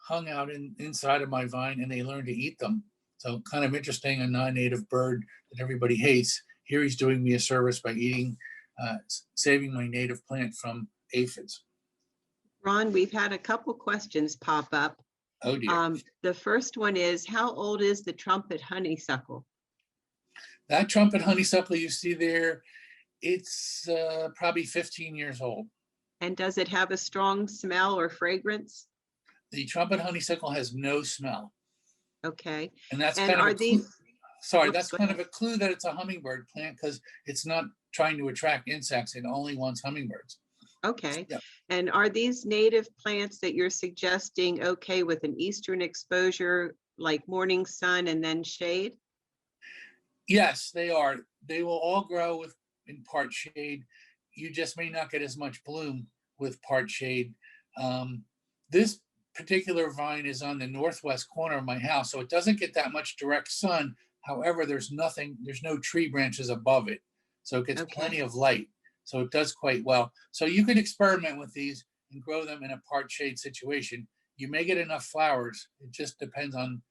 hung out inside of my vine and they learned to eat them. So kind of interesting, a non-native bird that everybody hates. Here he's doing me a service by saving my native plant from aphids. Ron, we've had a couple questions pop up. Oh dear. The first one is, how old is the trumpet honeysuckle? That trumpet honeysuckle you see there, it's probably 15 years old. And does it have a strong smell or fragrance? The trumpet honeysuckle has no smell. Okay. And that's and kind of are these? that's kind of a clue that it's a hummingbird plant, because it's not trying to attract insects. It only wants hummingbirds. Okay. Yeah. And are these native plants that you're suggesting okay with an eastern exposure, like morning sun and then shade? Yes, they are. They will all grow in part shade. you just may not get as much bloom with part shade. This particular vine is on the northwest corner of my house, so it doesn't get that much direct sun. However, there's no tree branches above it, so it gets plenty of light. So it does quite well. So you can experiment with these and grow them in a part shade situation. You may get enough flowers. It just depends on,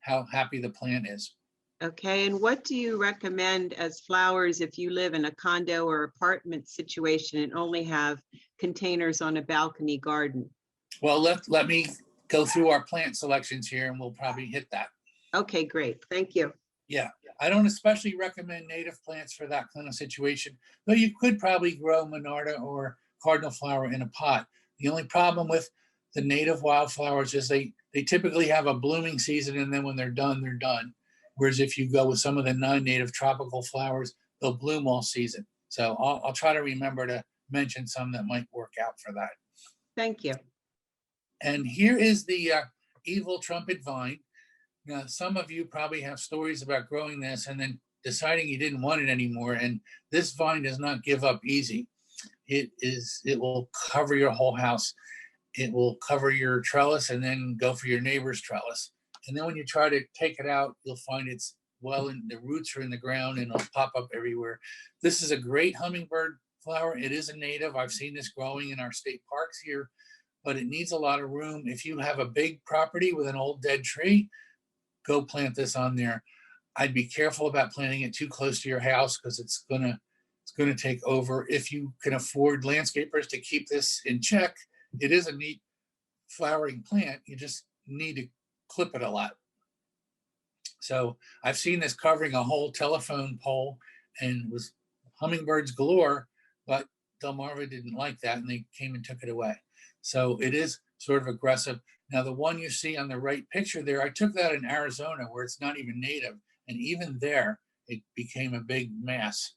how happy the plant is. Okay, and what do you recommend as flowers if you live in a condo or apartment situation and only have containers on a balcony garden? Well, let me go through our plant selections here and we'll probably hit that. Okay, great. Thank you. Yeah, I don't especially recommend native plants for that kind of situation, though you could probably grow Monarda or cardinal flower in a pot. The only problem with the native wildflowers is they typically have a blooming season, and then when they're done, they're done. Whereas if you go with some of the non-native tropical flowers, they'll bloom all season. So I'll try to remember to mention some that might work out for that. Thank you. And here is the evil trumpet vine. Now, some of you probably have stories about growing this and then deciding you didn't want it anymore. And this vine does not give up easy. It will cover your whole house. It will cover your trellis and then go for your neighbor's trellis. And then when you try to take it out, you'll find it's the roots are in the ground and it'll pop up everywhere. This is a great hummingbird flower. It is a native. I've seen this growing in our state parks here, but it needs a lot of room. If you have a big property with an old dead tree, go plant this on there. I'd be careful about planting it too close to your house because it's gonna take over. If you can afford landscapers to keep this in check, it is a neat flowering plant. You just need to clip it a lot. So I've seen this covering a whole telephone pole and was hummingbirds galore, but Delmarva didn't like that and they came and took it away. So it is sort of aggressive. Now, the one you see on the right picture there, I took that in Arizona where it's not even native. And even there, it became a big mass,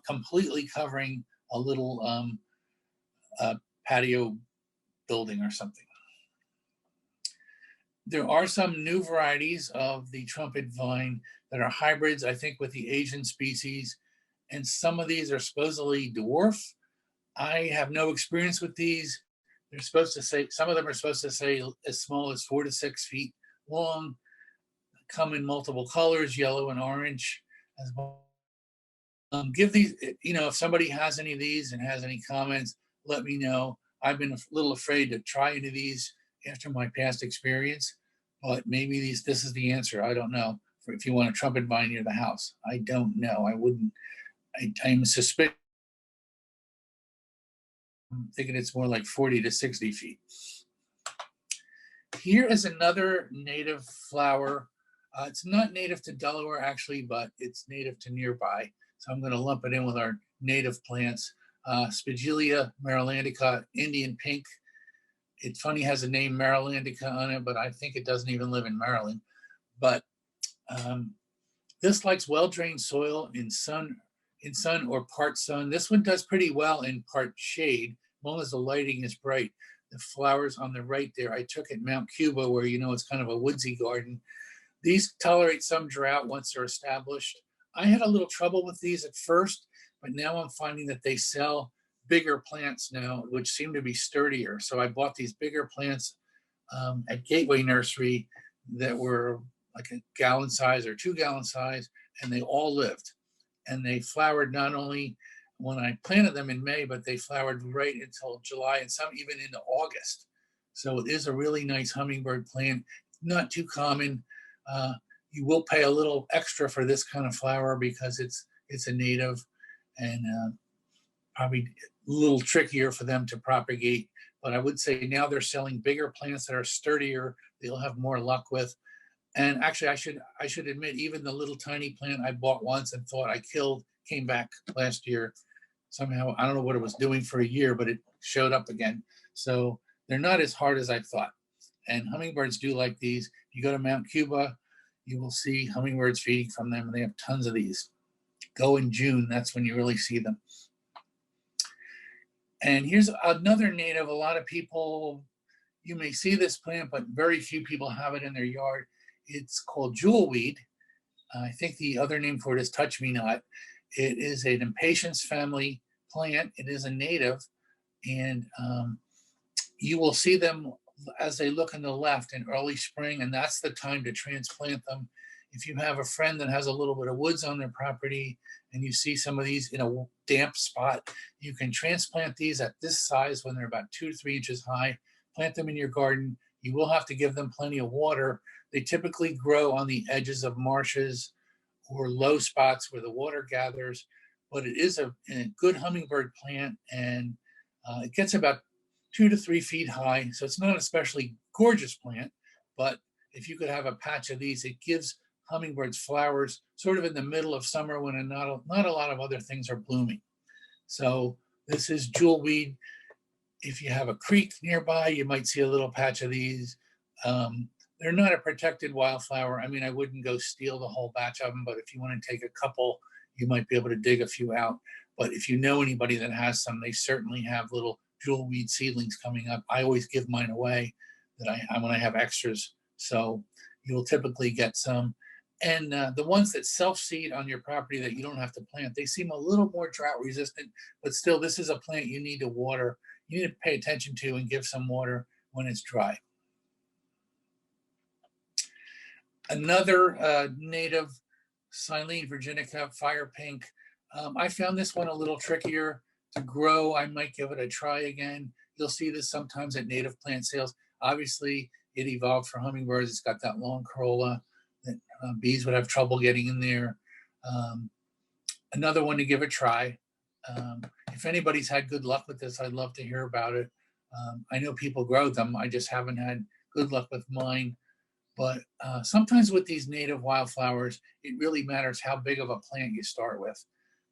completely covering a little patio building or something. There are some new varieties of the trumpet vine that are hybrids, I think, with the Asian species. And some of these are supposedly dwarf. I have no experience with these. They're supposed to say, some of them are supposed to say as small as 4 to 6 feet long, come in multiple colors, yellow and orange as well. Give these, if somebody has any of these and has any comments, let me know. I've been a little afraid to try any of these after my past experience, but maybe this is the answer. I don't know. If you want a trumpet vine near the house, I don't know. I wouldn't. I'm suspicious. I'm thinking it's more like 40 to 60 feet. Here is another native flower. It's not native to Delaware, actually, but it's native to nearby. So I'm going to lump it in with our native plants. Spigelia marylandica, Indian pink. It's funny, it has the name Marylandica on it, but I think it doesn't even live in Maryland. But this likes well-drained soil in sun or part sun. This one does pretty well in part shade, as long as the lighting is bright. The flowers on the right there, I took at Mount Cuba, where it's kind of a woodsy garden. These tolerate some drought once they're established. I had a little trouble with these at first, but now I'm finding that they sell bigger plants now, which seem to be sturdier. So I bought these bigger plants at Gateway Nursery that were like a gallon size or 2 gallon size, and they all lived. And they flowered not only when I planted them in May, but they flowered right until July and some even into August. So it is a really nice hummingbird plant, not too common. You will pay a little extra for this kind of flower because it's a native and probably a little trickier for them to propagate. But I would say now they're selling bigger plants that are sturdier, they'll have more luck with. And actually, I should admit, even the little tiny plant I bought once and thought I killed came back last year. Somehow, I don't know what it was doing for a year, but it showed up again. So they're not as hard as I thought. And hummingbirds do like these. You go to Mount Cuba, you will see hummingbirds feeding from them, and they have tons of these. Go in June, that's when you really see them. And here's another native. A lot of people, you may see this plant, but very few people have it in their yard. It's called jewelweed. I think the other name for it is touch-me-not. It is an impatiens family plant. It is a native, and you will see them as they look in the left in early spring, and that's the time to transplant them. If you have a friend that has a little bit of woods on their property and you see some of these in a damp spot, you can transplant these at this size when they're about 2 to 3 inches high. Plant them in your garden. You will have to give them plenty of water. They typically grow on the edges of marshes or low spots where the water gathers, but it is a good hummingbird plant, and it gets about 2 to 3 feet high. So it's not an especially gorgeous plant, but if you could have a patch of these, it gives hummingbirds flowers sort of in the middle of summer when not a lot of other things are blooming. So this is jewelweed. If you have a creek nearby, you might see a little patch of these. They're not a protected wildflower. I mean, I wouldn't go steal the whole batch of them, but if you want to take a couple, you might be able to dig a few out. But if you know anybody that has some, they certainly have little jewelweed seedlings coming up. I always give mine away when I have extras. So you'll typically get some. And the ones that self-seed on your property that you don't have to plant, they seem a little more drought resistant, but still, this is a plant you need to water. You need to pay attention to and give some water when it's dry. Another native, Silene virginica, fire pink. I found this one a little trickier to grow. I might give it a try again. You'll see this sometimes at native plant sales. Obviously, it evolved for hummingbirds. It's got that long corolla that bees would have trouble getting in there. Another one to give a try. If anybody's had good luck with this, I'd love to hear about it. I know people grow them. I just haven't had good luck with mine. But sometimes with these native wildflowers, it really matters how big of a plant you start with.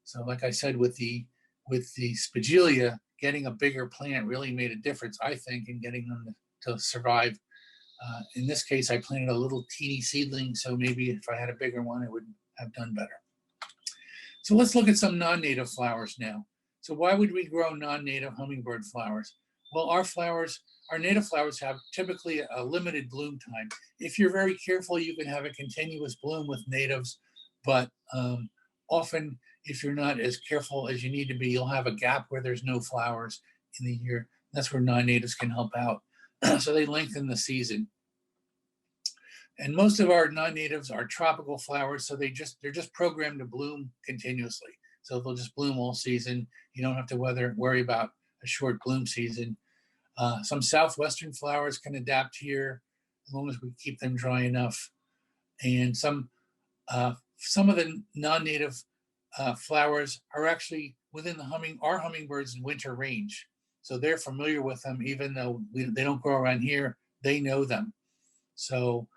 So like I said, with the Spigelia, getting a bigger plant really made a difference, I think, in getting them to survive. In this case, I planted a little teeny seedling, so maybe if I had a bigger one, it would have done better. So let's look at some non-native flowers now. So why would we grow non-native hummingbird flowers? Well, our native flowers have typically a limited bloom time. If you're very careful, you can have a continuous bloom with natives, but often if you're not as careful as you need to be, you'll have a gap where there's no flowers in the year. That's where non-natives can help out. So they lengthen the season. And most of our non-natives are tropical flowers, so they're just programmed to bloom continuously. So they'll just bloom all season. You don't have to worry about a short bloom season. Some southwestern flowers can adapt here as long as we keep them dry enough. And some of the non-native flowers are actually within our hummingbirds' winter range. So they're familiar with them, even though they don't grow around here, they know them. So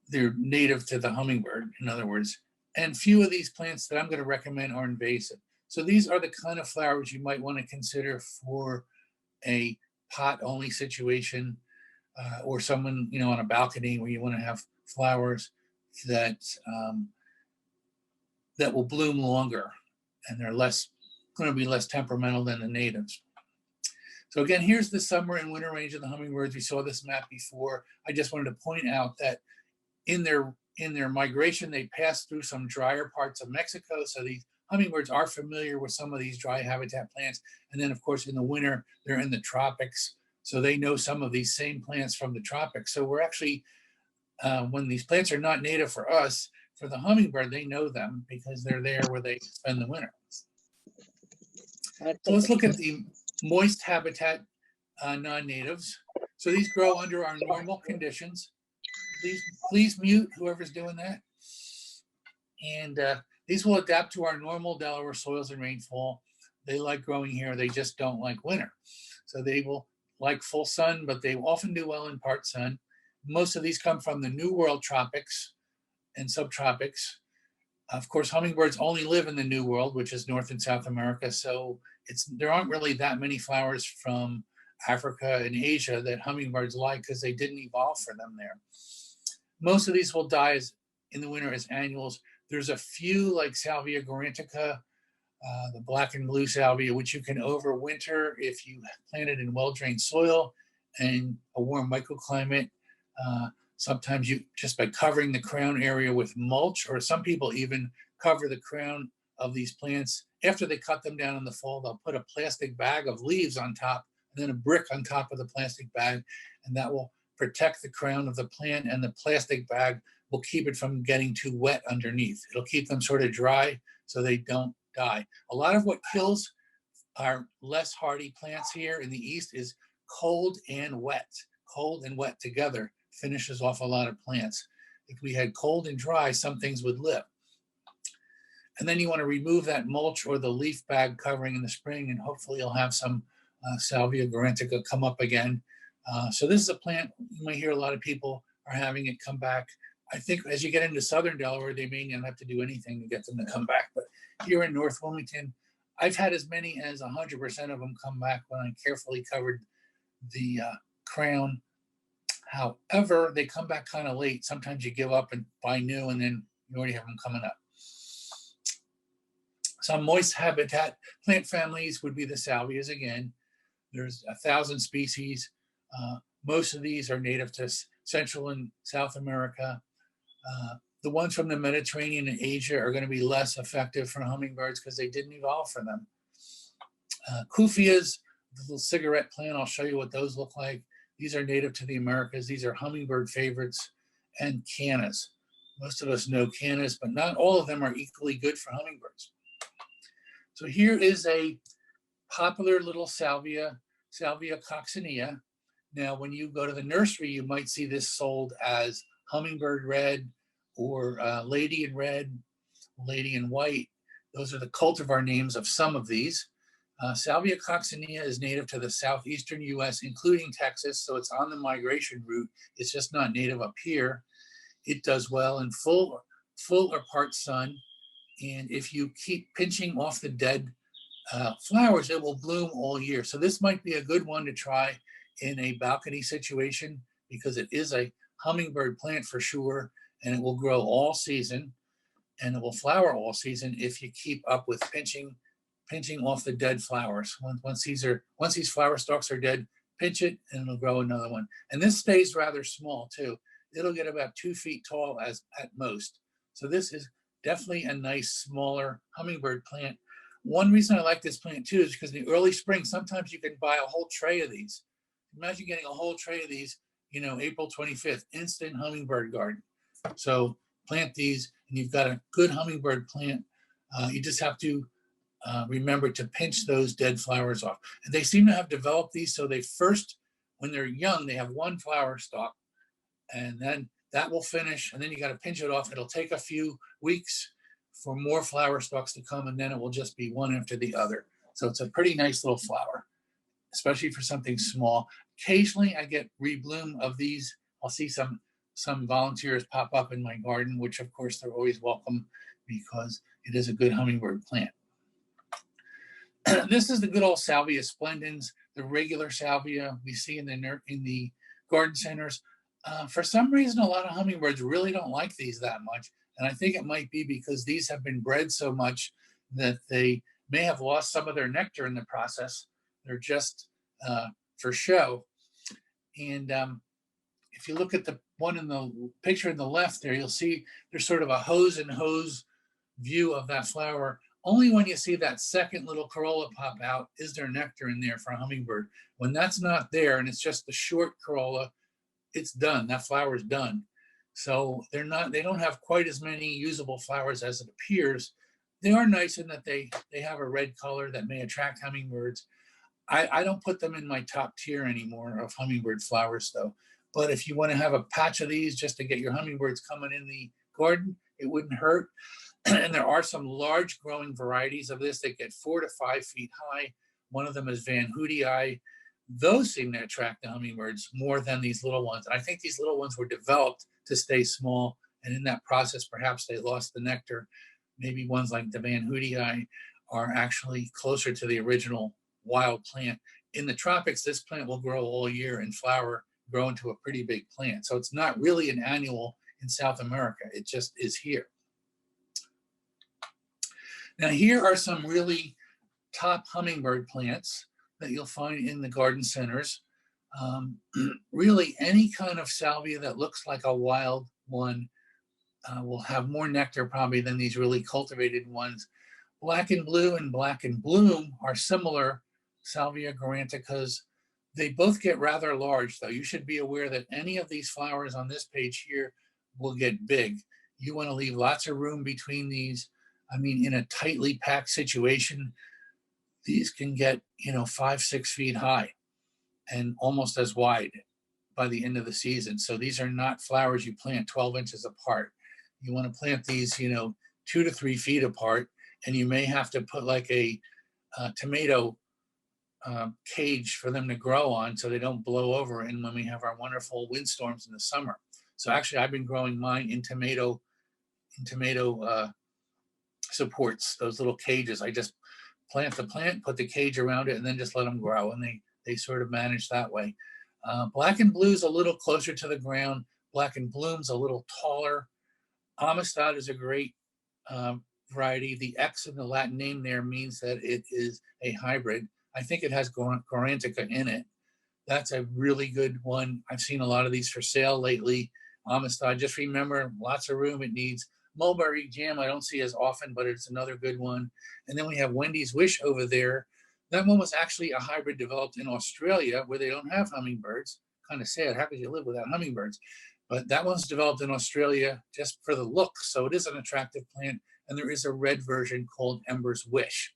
they're native to the hummingbird, in other words. And few of these plants that I'm going to recommend are invasive. So these are the kind of flowers you might want to consider for a pot-only situation, or someone, on a balcony where you want to have flowers that will bloom longer, and they're going to be less temperamental than the natives. So again, here's the summer and winter range of the hummingbirds. We saw this map before. I just wanted to point out that in their migration, they pass through some drier parts of Mexico. So these hummingbirds are familiar with some of these dry habitat plants. And then of course, in the winter, they're in the tropics. So they know some of these same plants from the tropics. So we're actually, when these plants are not native for us, for the hummingbird, they know them because they're there where they spend the winter. So let's look at the moist habitat non-natives. So these grow under our normal conditions. Please mute whoever's doing that. And these will adapt to our normal Delaware soils and rainfall. They like growing here. They just don't like winter. So they will like full sun, but they often do well in part sun. Most of these come from the New World tropics and subtropics. Of course, hummingbirds only live in the New World, which is North and South America. So there aren't really that many flowers from Africa and Asia that hummingbirds like because they didn't evolve for them there. Most of these will die in the winter as annuals. There's a few like Salvia grantica, the black and blue salvia, which you can overwinter if you plant it in well-drained soil and a warm microclimate. Sometimes you just by covering the crown area with mulch, or some people even cover the crown of these plants, after they cut them down in the fall, they'll put a plastic bag of leaves on top and then a brick on top of the plastic bag, and that will protect the crown of the plant, and the plastic bag will keep it from getting too wet underneath. It'll keep them sort of dry so they don't die. A lot of what kills our less hardy plants here in the East is cold and wet. Cold and wet together finishes off a lot of plants. If we had cold and dry, some things would live. And then you want to remove that mulch or the leaf bag covering in the spring, and hopefully you'll have some Salvia garantica come up again. So this is a plant, you might hear a lot of people are having it come back. I think as you get into southern Delaware, they may not have to do anything to get them to come back. But here in North Wilmington, I've had as many as 100% of them come back when I carefully covered the crown. However, they come back kind of late. Sometimes you give up and buy new, and then you already have them coming up. Some moist habitat plant families would be the salvias again. There's 1,000 species. Most of these are native to Central and South America. The ones from the Mediterranean and Asia are going to be less effective for hummingbirds because they didn't evolve for them. Kufias, the little cigarette plant, I'll show you what those look like. These are native to the Americas. These are hummingbird favorites, and cannas. Most of us know cannas, but not all of them are equally good for hummingbirds. So here is a popular little salvia, Salvia coccinea. Now, when you go to the nursery, you might see this sold as hummingbird red or lady in red, lady in white. Those are the cultivar names of some of these. Salvia coccinea is native to the southeastern US, including Texas, so it's on the migration route. It's just not native up here. It does well in full or part sun. And if you keep pinching off the dead flowers, it will bloom all year. So this might be a good one to try in a balcony situation because it is a hummingbird plant for sure, and it will grow all season and it will flower all season if you keep up with pinching off the dead flowers. Once these flower stalks are dead, pinch it and it'll grow another one. And this stays rather small too. It'll get about 2 feet tall at most. So this is definitely a nice smaller hummingbird plant. One reason I like this plant too is because in the early spring, sometimes you can buy a whole tray of these. Imagine getting a whole tray of these, April 25th, instant hummingbird garden. So plant these and you've got a good hummingbird plant. You just have to remember to pinch those dead flowers off. And they seem to have developed these so they first, when they're young, they have one flower stalk, and then that will finish, and then you got to pinch it off. It'll take a few weeks for more flower stalks to come, and then it will just be one after the other. So it's a pretty nice little flower, especially for something small. Occasionally I get rebloom of these. I'll see some volunteers pop up in my garden, which of course they're always welcome because it is a good hummingbird plant. This is the good old Salvia splendens, the regular salvia we see in the garden centers. For some reason, a lot of hummingbirds really don't like these that much. And I think it might be because these have been bred so much that they may have lost some of their nectar in the process. They're just for show. And if you look at the one in the picture in the left there, you'll see there's sort of a hose and hose view of that flower. Only when you see that second little corolla pop out is there nectar in there for a hummingbird. When that's not there and it's just the short corolla, it's done. That flower is done. So they don't have quite as many usable flowers as it appears. They are nice in that they have a red color that may attract hummingbirds. I don't put them in my top tier anymore of hummingbird flowers though. But if you want to have a patch of these just to get your hummingbirds coming in the garden, it wouldn't hurt. And there are some large growing varieties of this that get 4 to 5 feet high. One of them is Van Hootii. Those seem to attract the hummingbirds more than these little ones. And I think these little ones were developed to stay small. And in that process, perhaps they lost the nectar. Maybe ones like the Van Hootii are actually closer to the original wild plant. In the tropics, this plant will grow all year and flower, grow into a pretty big plant. So it's not really an annual in South America. It just is here. Now here are some really top hummingbird plants that you'll find in the garden centers. Really any kind of salvia that looks like a wild one will have more nectar probably than these really cultivated ones. Black and blue and black and bloom are similar, Salvia granticas. They both get rather large, though. You should be aware that any of these flowers on this page here will get big. You want to leave lots of room between these. I mean, in a tightly packed situation, these can get, 5, 6 feet high and almost as wide by the end of the season. So these are not flowers you plant 12 inches apart. You want to plant these, 2 to 3 feet apart, and you may have to put like a tomato cage for them to grow on so they don't blow over and when we have our wonderful windstorms in the summer. So actually I've been growing mine in tomato supports, those little cages. I just plant the plant, put the cage around it, and then just let them grow, and they sort of manage that way. Black and blue's a little closer to the ground. Black and bloom's a little taller. Amistad is a great variety. The X in the Latin name there means that it is a hybrid. I think it has Grantica in it. That's a really good one. I've seen a lot of these for sale lately. Amistad, just remember, lots of room. It needs mulberry jam. I don't see as often, but it's another good one. And then we have Wendy's Wish over there. That one was actually a hybrid developed in Australia where they don't have hummingbirds. Kind of sad. How could you live without hummingbirds? But that one's developed in Australia just for the look. So it is an attractive plant. And there is a red version called Ember's Wish.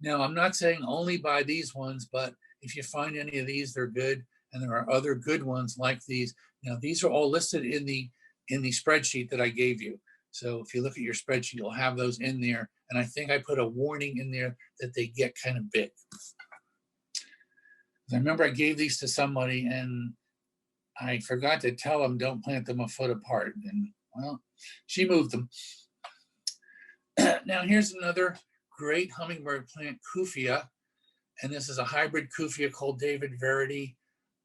Now, I'm not saying only buy these ones, but if you find any of these, they're good. And there are other good ones like these. Now, these are all listed in the spreadsheet that I gave you. So if you look at your spreadsheet, you'll have those in there. And I think I put a warning in there that they get kind of big. I remember I gave these to somebody and I forgot to tell them don't plant them a foot apart. And well, she moved them. Now here's another great hummingbird plant, Kufia. And this is a hybrid Kufia called David Verity.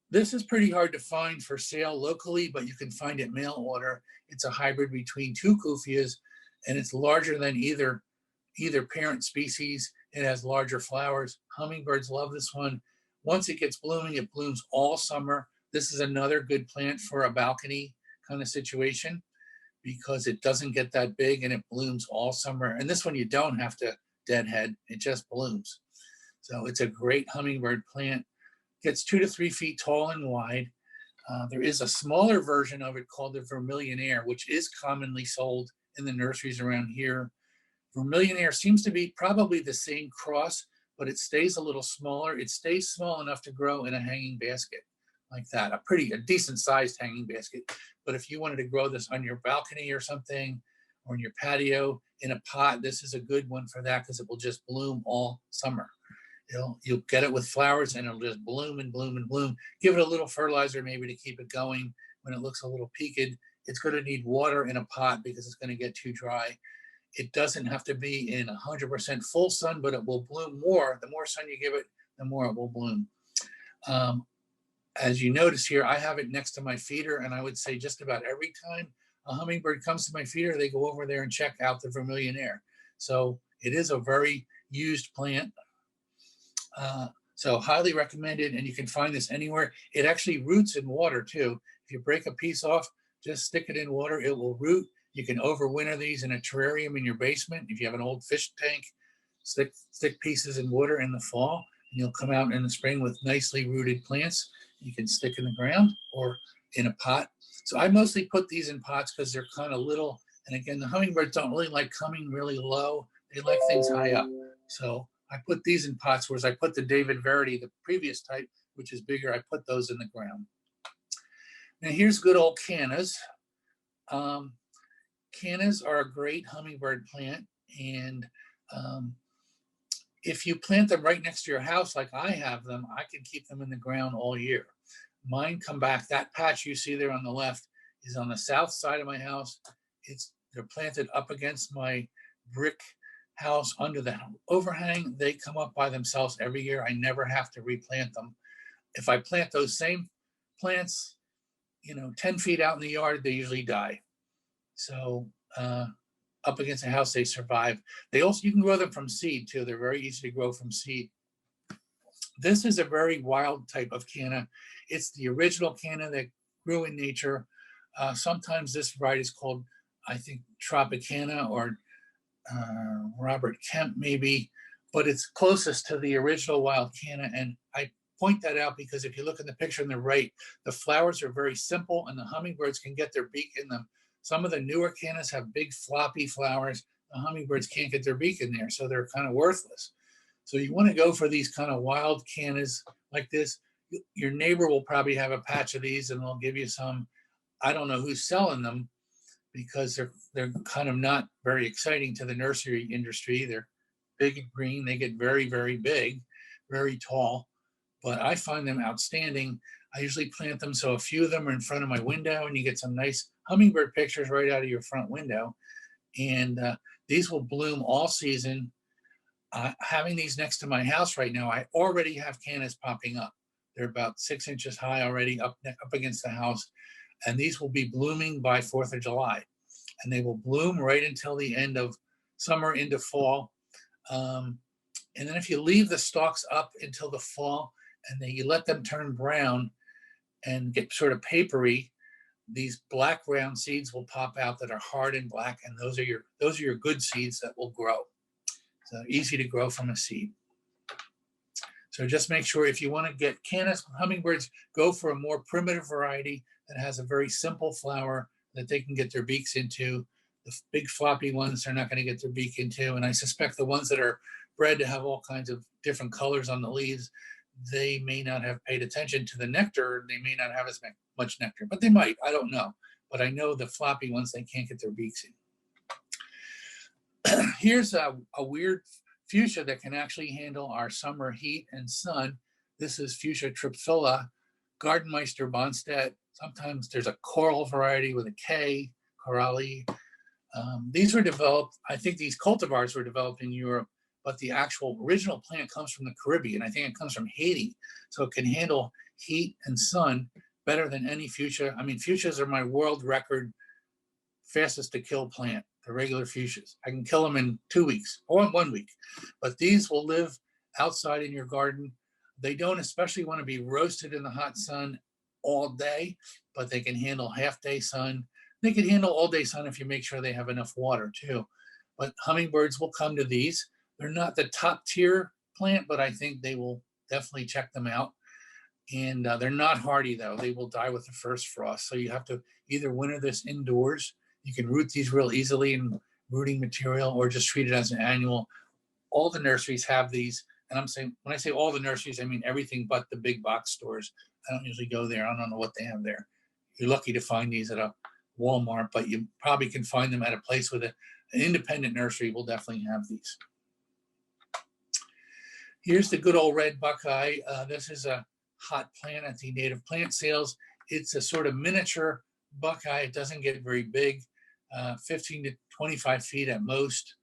This is pretty hard to find for sale locally, but you can find it mail order. It's a hybrid between two Kufias, and it's larger than either parent species. It has larger flowers. Hummingbirds love this one. Once it gets blooming, it blooms all summer. This is another good plant for a balcony kind of situation because it doesn't get that big and it blooms all summer. And this one you don't have to deadhead, it just blooms. So it's a great hummingbird plant. Gets 2 to 3 feet tall and wide. There is a smaller version of it called the Vermillionaire, which is commonly sold in the nurseries around here. Vermillionaire seems to be probably the same cross, but it stays a little smaller. It stays small enough to grow in a hanging basket like that, a decent sized hanging basket. But if you wanted to grow this on your balcony or something, or in your patio in a pot, this is a good one for that because it will just bloom all summer. You'll get it with flowers and it'll just bloom and bloom and bloom. Give it a little fertilizer maybe to keep it going. When it looks a little peaked, it's going to need water in a pot because it's going to get too dry. It doesn't have to be in 100% full sun, but it will bloom more. The more sun you give it, the more it will bloom. As you notice here, I have it next to my feeder, and I would say just about every time a hummingbird comes to my feeder, they go over there and check out the Vermillionaire. So it is a very used plant. So highly recommended, and you can find this anywhere. It actually roots in water too. If you break a piece off, just stick it in water, it will root. You can overwinter these in a terrarium in your basement. If you have an old fish tank, stick pieces in water in the fall, and you'll come out in the spring with nicely rooted plants. You can stick in the ground or in a pot. So I mostly put these in pots because they're kind of little. And again, the hummingbirds don't really like coming really low. They like things high up. So I put these in pots, whereas I put the David Verity, the previous type, which is bigger, I put those in the ground. Now here's good old cannas. Cannas are a great hummingbird plant. And if you plant them right next to your house, like I have them, I can keep them in the ground all year. Mine come back, that patch you see there on the left is on the south side of my house. They're planted up against my brick house under the overhang. They come up by themselves every year. I never have to replant them. If I plant those same plants, 10 feet out in the yard, they usually die. So up against the house, they survive. You can grow them from seed too. They're very easy to grow from seed. This is a very wild type of canna. It's the original canna that grew in nature. Sometimes this variety is called, I think, Tropicana or Robert Kemp maybe, but it's closest to the original wild canna. And I point that out because if you look in the picture on the right, the flowers are very simple and the hummingbirds can get their beak in them. Some of the newer cannas have big floppy flowers. The hummingbirds can't get their beak in there, so they're kind of worthless. So you want to go for these kind of wild cannas like this. Your neighbor will probably have a patch of these and they'll give you some. I don't know who's selling them because they're kind of not very exciting to the nursery industry. They're big and green. They get very, very big, very tall, but I find them outstanding. I usually plant them so a few of them are in front of my window and you get some nice hummingbird pictures right out of your front window. And these will bloom all season. Having these next to my house right now, I already have cannas popping up. They're about 6 inches high already up against the house. And these will be blooming by 4th of July. And they will bloom right until the end of summer into fall. And then if you leave the stalks up until the fall and then you let them turn brown and get sort of papery, these black round seeds will pop out that are hard and black. And those are your good seeds that will grow. So easy to grow from a seed. So just make sure if you want to get cannas, hummingbirds, go for a more primitive variety that has a very simple flower that they can get their beaks into. The big floppy ones they're not going to get their beak into. And I suspect the ones that are bred to have all kinds of different colors on the leaves, they may not have paid attention to the nectar. They may not have as much nectar, but they might. I don't know. But I know the floppy ones, they can't get their beaks in. Here's a weird fuchsia that can actually handle our summer heat and sun. This is Fuchsia triphylla, Gardenmeister Bonstedt. Sometimes there's a coral variety with a K, coralli. These were developed, I think these cultivars were developed in Europe, but the actual original plant comes from the Caribbean. I think it comes from Haiti. So it can handle heat and sun better than any fuchsia. I mean, fuchsias are my world record fastest to kill plant, the regular fuchsias. I can kill them in 2 weeks or 1 week, but these will live outside in your garden. They don't especially want to be roasted in the hot sun all day, but they can handle half-day sun. They can handle all-day sun if you make sure they have enough water too. But hummingbirds will come to these. They're not the top tier plant, but I think they will definitely check them out. And they're not hardy though. They will die with the first frost. So you have to either winter this indoors. You can root these real easily in rooting material or just treat it as an annual. All the nurseries have these. And I'm saying, when I say all the nurseries, I mean everything but the big box stores. I don't usually go there. I don't know what they have there. You're lucky to find these at a Walmart, but you probably can find them at a place with an independent nursery will definitely have these. Here's the good old red buckeye. This is a hot plant at the native plant sales. It's a sort of miniature buckeye. It doesn't get very big, 15 to 25 feet at most.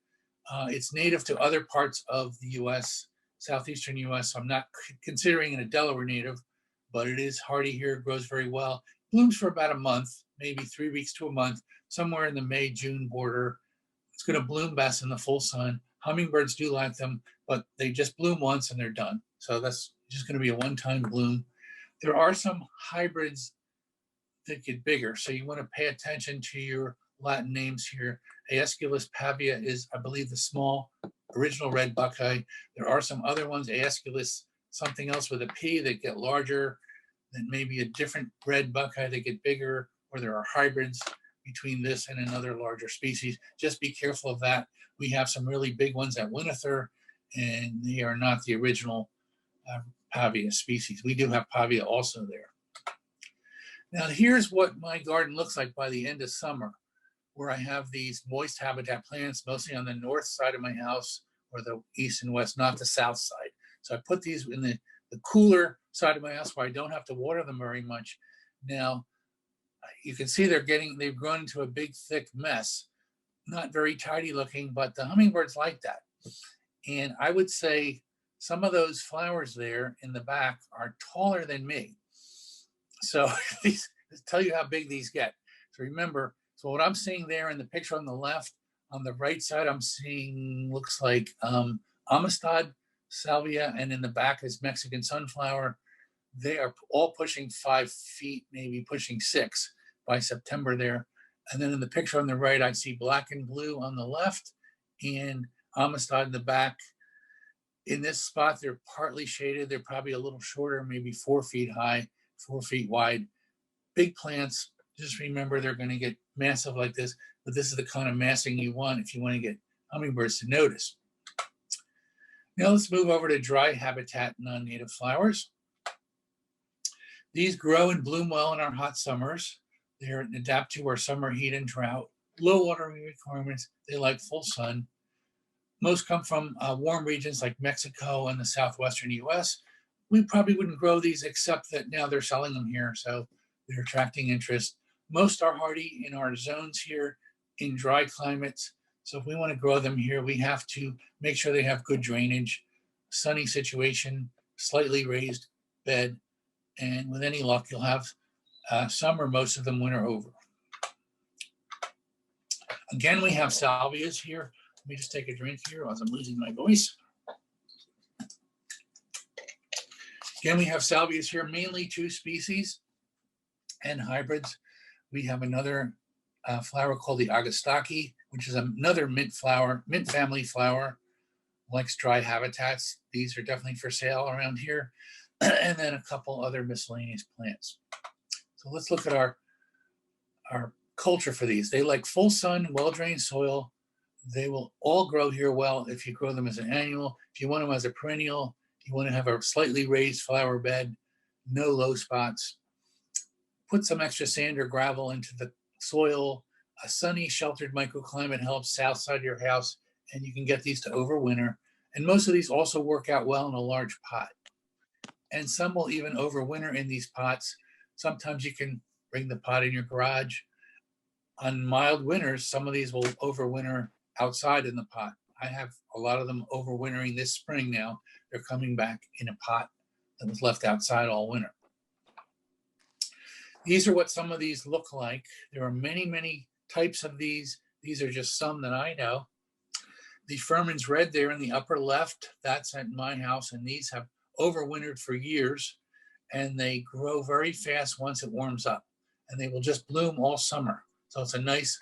It's native to other parts of the US, southeastern US. So I'm not considering it a Delaware native, but it is hardy here, grows very well. Blooms for about a month, maybe 3 weeks to a month, somewhere in the May-June border. It's going to bloom best in the full sun. Hummingbirds do like them, but they just bloom once and they're done. So that's just going to be a one-time bloom. There are some hybrids that get bigger, so you want to pay attention to your Latin names here. Aesculus pavia is, I believe, the small original red buckeye. There are some other ones, Aesculus something else with a P, that get larger. Then maybe a different red buckeye that get bigger, or there are hybrids between this and another larger species. Just be careful of that. We have some really big ones at Winterthur, and they are not the original pavia species. We do have pavia also there. Now here's what my garden looks like by the end of summer, where I have these moist habitat plants, mostly on the north side of my house, or the east and west, not the south side. So I put these in the cooler side of my house where I don't have to water them very much. Now, you can see they've grown into a big, thick mess. Not very tidy looking, but the hummingbirds like that. And I would say some of those flowers there in the back are taller than me. So these tell you how big these get. So remember, so what I'm seeing there in the picture on the left, on the right side, I'm seeing looks like Amistad salvia, and in the back is Mexican sunflower. They are all pushing 5 feet, maybe pushing 6 by September there. And then in the picture on the right, I see black and blue on the left and Amistad in the back. In this spot, they're partly shaded. They're probably a little shorter, maybe 4 feet high, 4 feet wide. Big plants, just remember they're going to get massive like this, but this is the kind of massing you want if you want to get hummingbirds to notice. Now let's move over to dry habitat non-native flowers. These grow and bloom well in our hot summers. They adapt to our summer heat and drought, low watering requirements. They like full sun. Most come from warm regions like Mexico and the southwestern US. We probably wouldn't grow these except that now they're selling them here, so they're attracting interest. Most are hardy in our zones here in dry climates. So if we want to grow them here, we have to make sure they have good drainage, sunny situation, slightly raised bed, and with any luck, you'll have some or most of them winter over. Again, we have salvias here. Let me just take a drink here as I'm losing my voice. Again, we have salvias here, mainly 2 species and hybrids. We have another flower called the Agostaki, which is another mint family flower, likes dry habitats. These are definitely for sale around here. And then a couple other miscellaneous plants. So let's look at our culture for these. They like full sun, well-drained soil. They will all grow here well if you grow them as an annual. If you want them as a perennial, you want to have a slightly raised flower bed, no low spots. Put some extra sand or gravel into the soil. A sunny, sheltered microclimate helps south side of your house, and you can get these to overwinter. And most of these also work out well in a large pot. And some will even overwinter in these pots. Sometimes you can bring the pot in your garage. On mild winters, some of these will overwinter outside in the pot. I have a lot of them overwintering this spring now. They're coming back in a pot that was left outside all winter. These are what some of these look like. There are many, many types of these. These are just some that I know. The Furman's Red there in the upper left, that's at my house, and these have overwintered for years, and they grow very fast once it warms up, and they will just bloom all summer. So it's a nice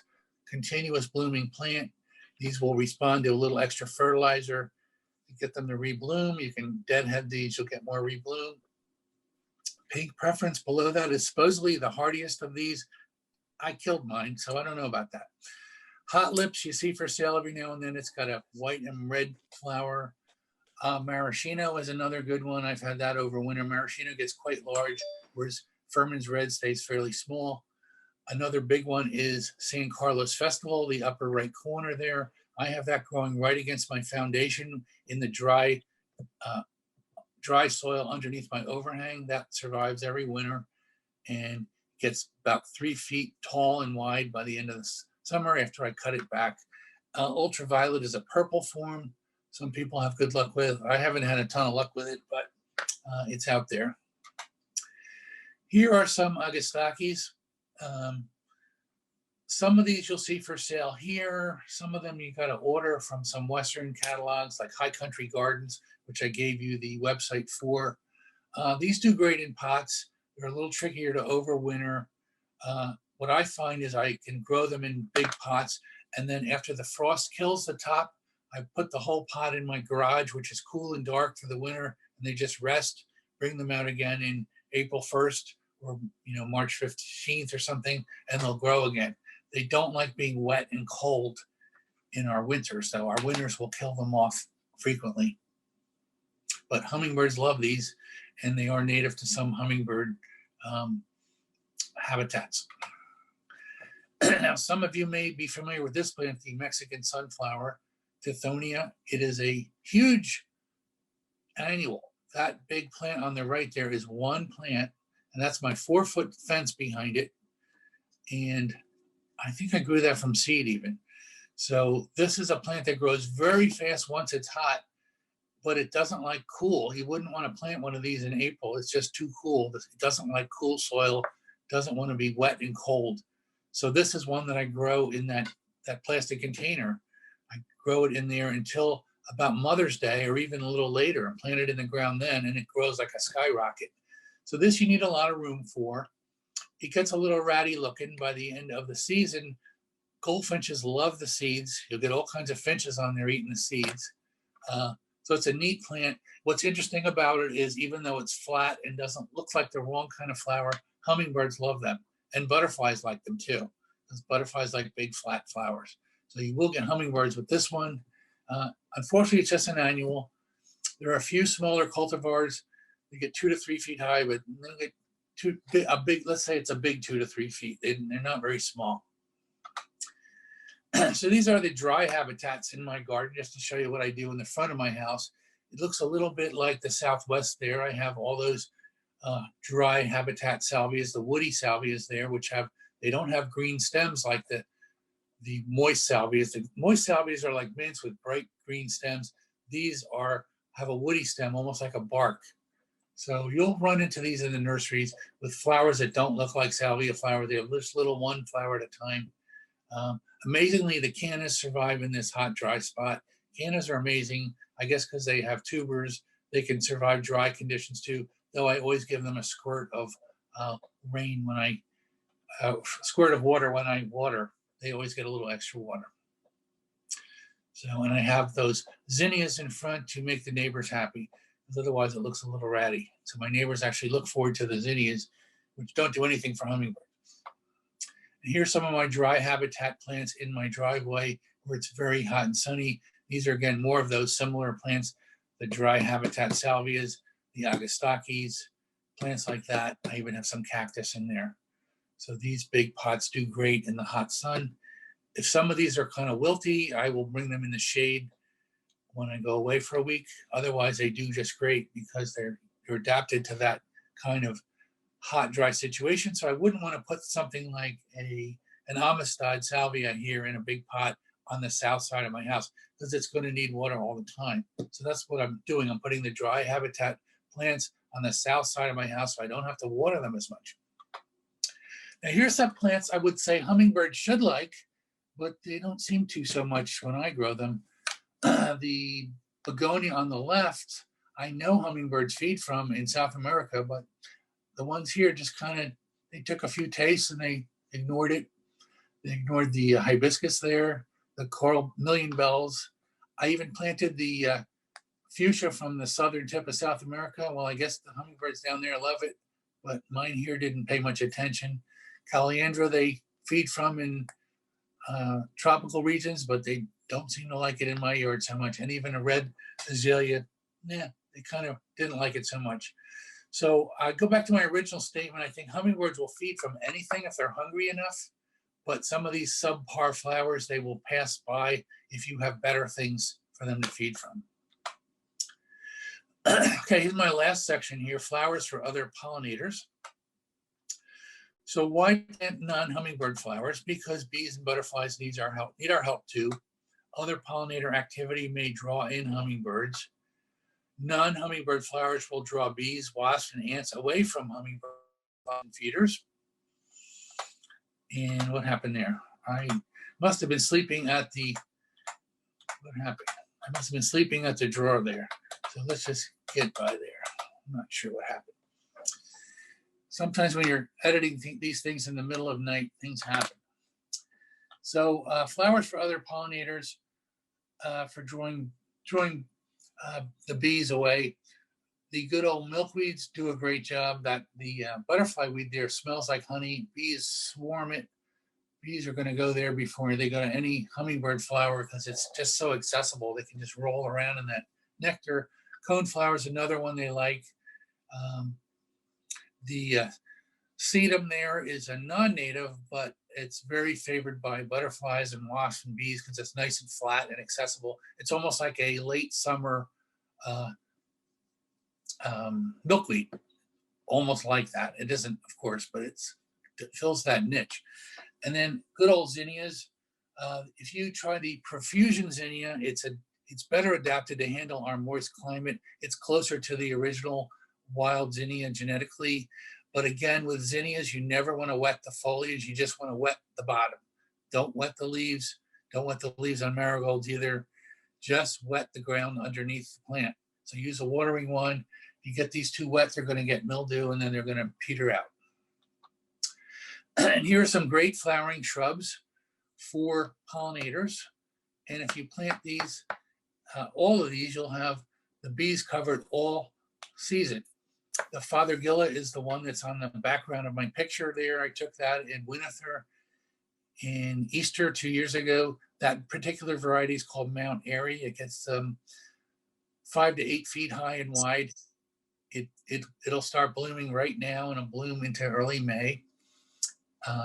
continuous blooming plant. These will respond to a little extra fertilizer to get them to rebloom. You can deadhead these, you'll get more rebloom. Pink Preference below that is supposedly the hardiest of these. I killed mine, so I don't know about that. Hot Lips you see for sale every now and then. It's got a white and red flower. Maraschino is another good one. I've had that over winter. Maraschino gets quite large, whereas Furman's Red stays fairly small. Another big one is San Carlos Festival, the upper right corner there. I have that growing right against my foundation in the dry soil underneath my overhang. That survives every winter and gets about 3 feet tall and wide by the end of the summer after I cut it back. Ultraviolet is a purple form. Some people have good luck with. I haven't had a ton of luck with it, but it's out there. Here are some Agostakis. Some of these you'll see for sale here. Some of them you got to order from some Western catalogs like High Country Gardens, which I gave you the website for. These do great in pots. They're a little trickier to overwinter. What I find is I can grow them in big pots, and then after the frost kills the top, I put the whole pot in my garage, which is cool and dark for the winter, and they just rest. Bring them out again in April 1st or March 15th or something, and they'll grow again. They don't like being wet and cold in our winters, so our winters will kill them off frequently. But hummingbirds love these, and they are native to some hummingbird habitats. Now, some of you may be familiar with this plant, the Mexican sunflower, Tithonia. It is a huge annual. That big plant on the right there is one plant, and that's my 4-foot fence behind it. And I think I grew that from seed even. So this is a plant that grows very fast once it's hot, but it doesn't like cool. You wouldn't want to plant one of these in April. It's just too cool. It doesn't like cool soil, doesn't want to be wet and cold. So this is one that I grow in that plastic container. I grow it in there until about Mother's Day or even a little later and plant it in the ground then, and it grows like a skyrocket. So this you need a lot of room for. It gets a little ratty looking by the end of the season, Goldfinches love the seeds. You'll get all kinds of finches on there eating the seeds. So it's a neat plant. What's interesting about it is even though it's flat and doesn't look like the wrong kind of flower, hummingbirds love them. And butterflies like them too, because butterflies like big flat flowers. So you will get hummingbirds with this one. Unfortunately, it's just an annual. There are a few smaller cultivars. They get 2 to 3 feet high, but they get a big, let's say it's a big 2 to 3 feet. They're not very small. So these are the dry habitats in my garden, just to show you what I do in the front of my house. It looks a little bit like the Southwest there. I have all those dry habitat salvias, the woody salvias there, which they don't have green stems like the moist salvias. The moist salvias are like mints with bright green stems. These have a woody stem, almost like a bark. So you'll run into these in the nurseries with flowers that don't look like salvia flowers. They have this little one flower at a time. Amazingly, the cannas survive in this hot, dry spot. Cannas are amazing, I guess, because they have tubers. They can survive dry conditions too, though I always give them a squirt of rain when squirt of water when I water. They always get a little extra water. So, and I have those zinnias in front to make the neighbors happy, because otherwise it looks a little ratty. So my neighbors actually look forward to the zinnias, which don't do anything for hummingbirds. And here's some of my dry habitat plants in my driveway where it's very hot and sunny. These are, again, more of those similar plants, the dry habitat salvias, the agostakis, plants like that. I even have some cactus in there. So these big pots do great in the hot sun. If some of these are kind of wilty, I will bring them in the shade when I go away for a week. Otherwise, they do just great because they're adapted to that kind of hot, dry situation. So I wouldn't want to put something like an Amistad salvia here in a big pot on the south side of my house, because it's going to need water all the time. So that's what I'm doing. I'm putting the dry habitat plants on the south side of my house so I don't have to water them as much. Now here's some plants I would say hummingbirds should like, but they don't seem to so much when I grow them. The begonia on the left, I know hummingbirds feed from in South America, but the ones here just they took a few tastes and they ignored it. They ignored the hibiscus there, the coral million bells. I even planted the fuchsia from the southern tip of South America. Well, I guess the hummingbirds down there love it, but mine here didn't pay much attention. Calandra, they feed from in tropical regions, but they don't seem to like it in my yard so much. And even a red azalea, they kind of didn't like it so much. So I go back to my original statement. I think hummingbirds will feed from anything if they're hungry enough, but some of these subpar flowers, they will pass by if you have better things for them to feed from. Okay, here's my last section here, flowers for other pollinators. So why plant non-hummingbird flowers? Because bees and butterflies need our help too. Other pollinator activity may draw in hummingbirds. Non-hummingbird flowers will draw bees, wasps, and ants away from hummingbird feeders. And what happened there? I must have been sleeping at what happened? I must have been sleeping at the drawer there. So let's just get by there. I'm not sure what happened. Sometimes when you're editing these things in the middle of night, things happen. So flowers for other pollinators, for drawing the bees away. The good old milkweeds do a great job. That the butterfly weed there smells like honey. Bees swarm it. Bees are going to go there before they go to any hummingbird flower because it's just so accessible. They can just roll around in that nectar. Coneflower is another one they like. The sedum there is a non-native, but it's very favored by butterflies and wasps and bees because it's nice and flat and accessible. It's almost like a late summer milkweed, almost like that. It isn't, of course, but it fills that niche. And then good old zinnias. If you try the profusion zinnia, it's better adapted to handle our moist climate. It's closer to the original wild zinnia genetically. But again, with zinnias, you never want to wet the foliage. You just want to wet the bottom. Don't wet the leaves. Don't wet the leaves on marigolds either. Just wet the ground underneath the plant. So use a watering wand. You get these too wet, they're going to get mildew, and then they're going to peter out. And here are some great flowering shrubs for pollinators. And if you plant these, all of these, you'll have the bees covered all season. The Fothergilla is the one that's on the background of my picture there. I took that in Winter in Easter 2 years ago. That particular variety is called Mount Airy. It gets 5 to 8 feet high and wide. It'll start blooming right now and it'll bloom into early May.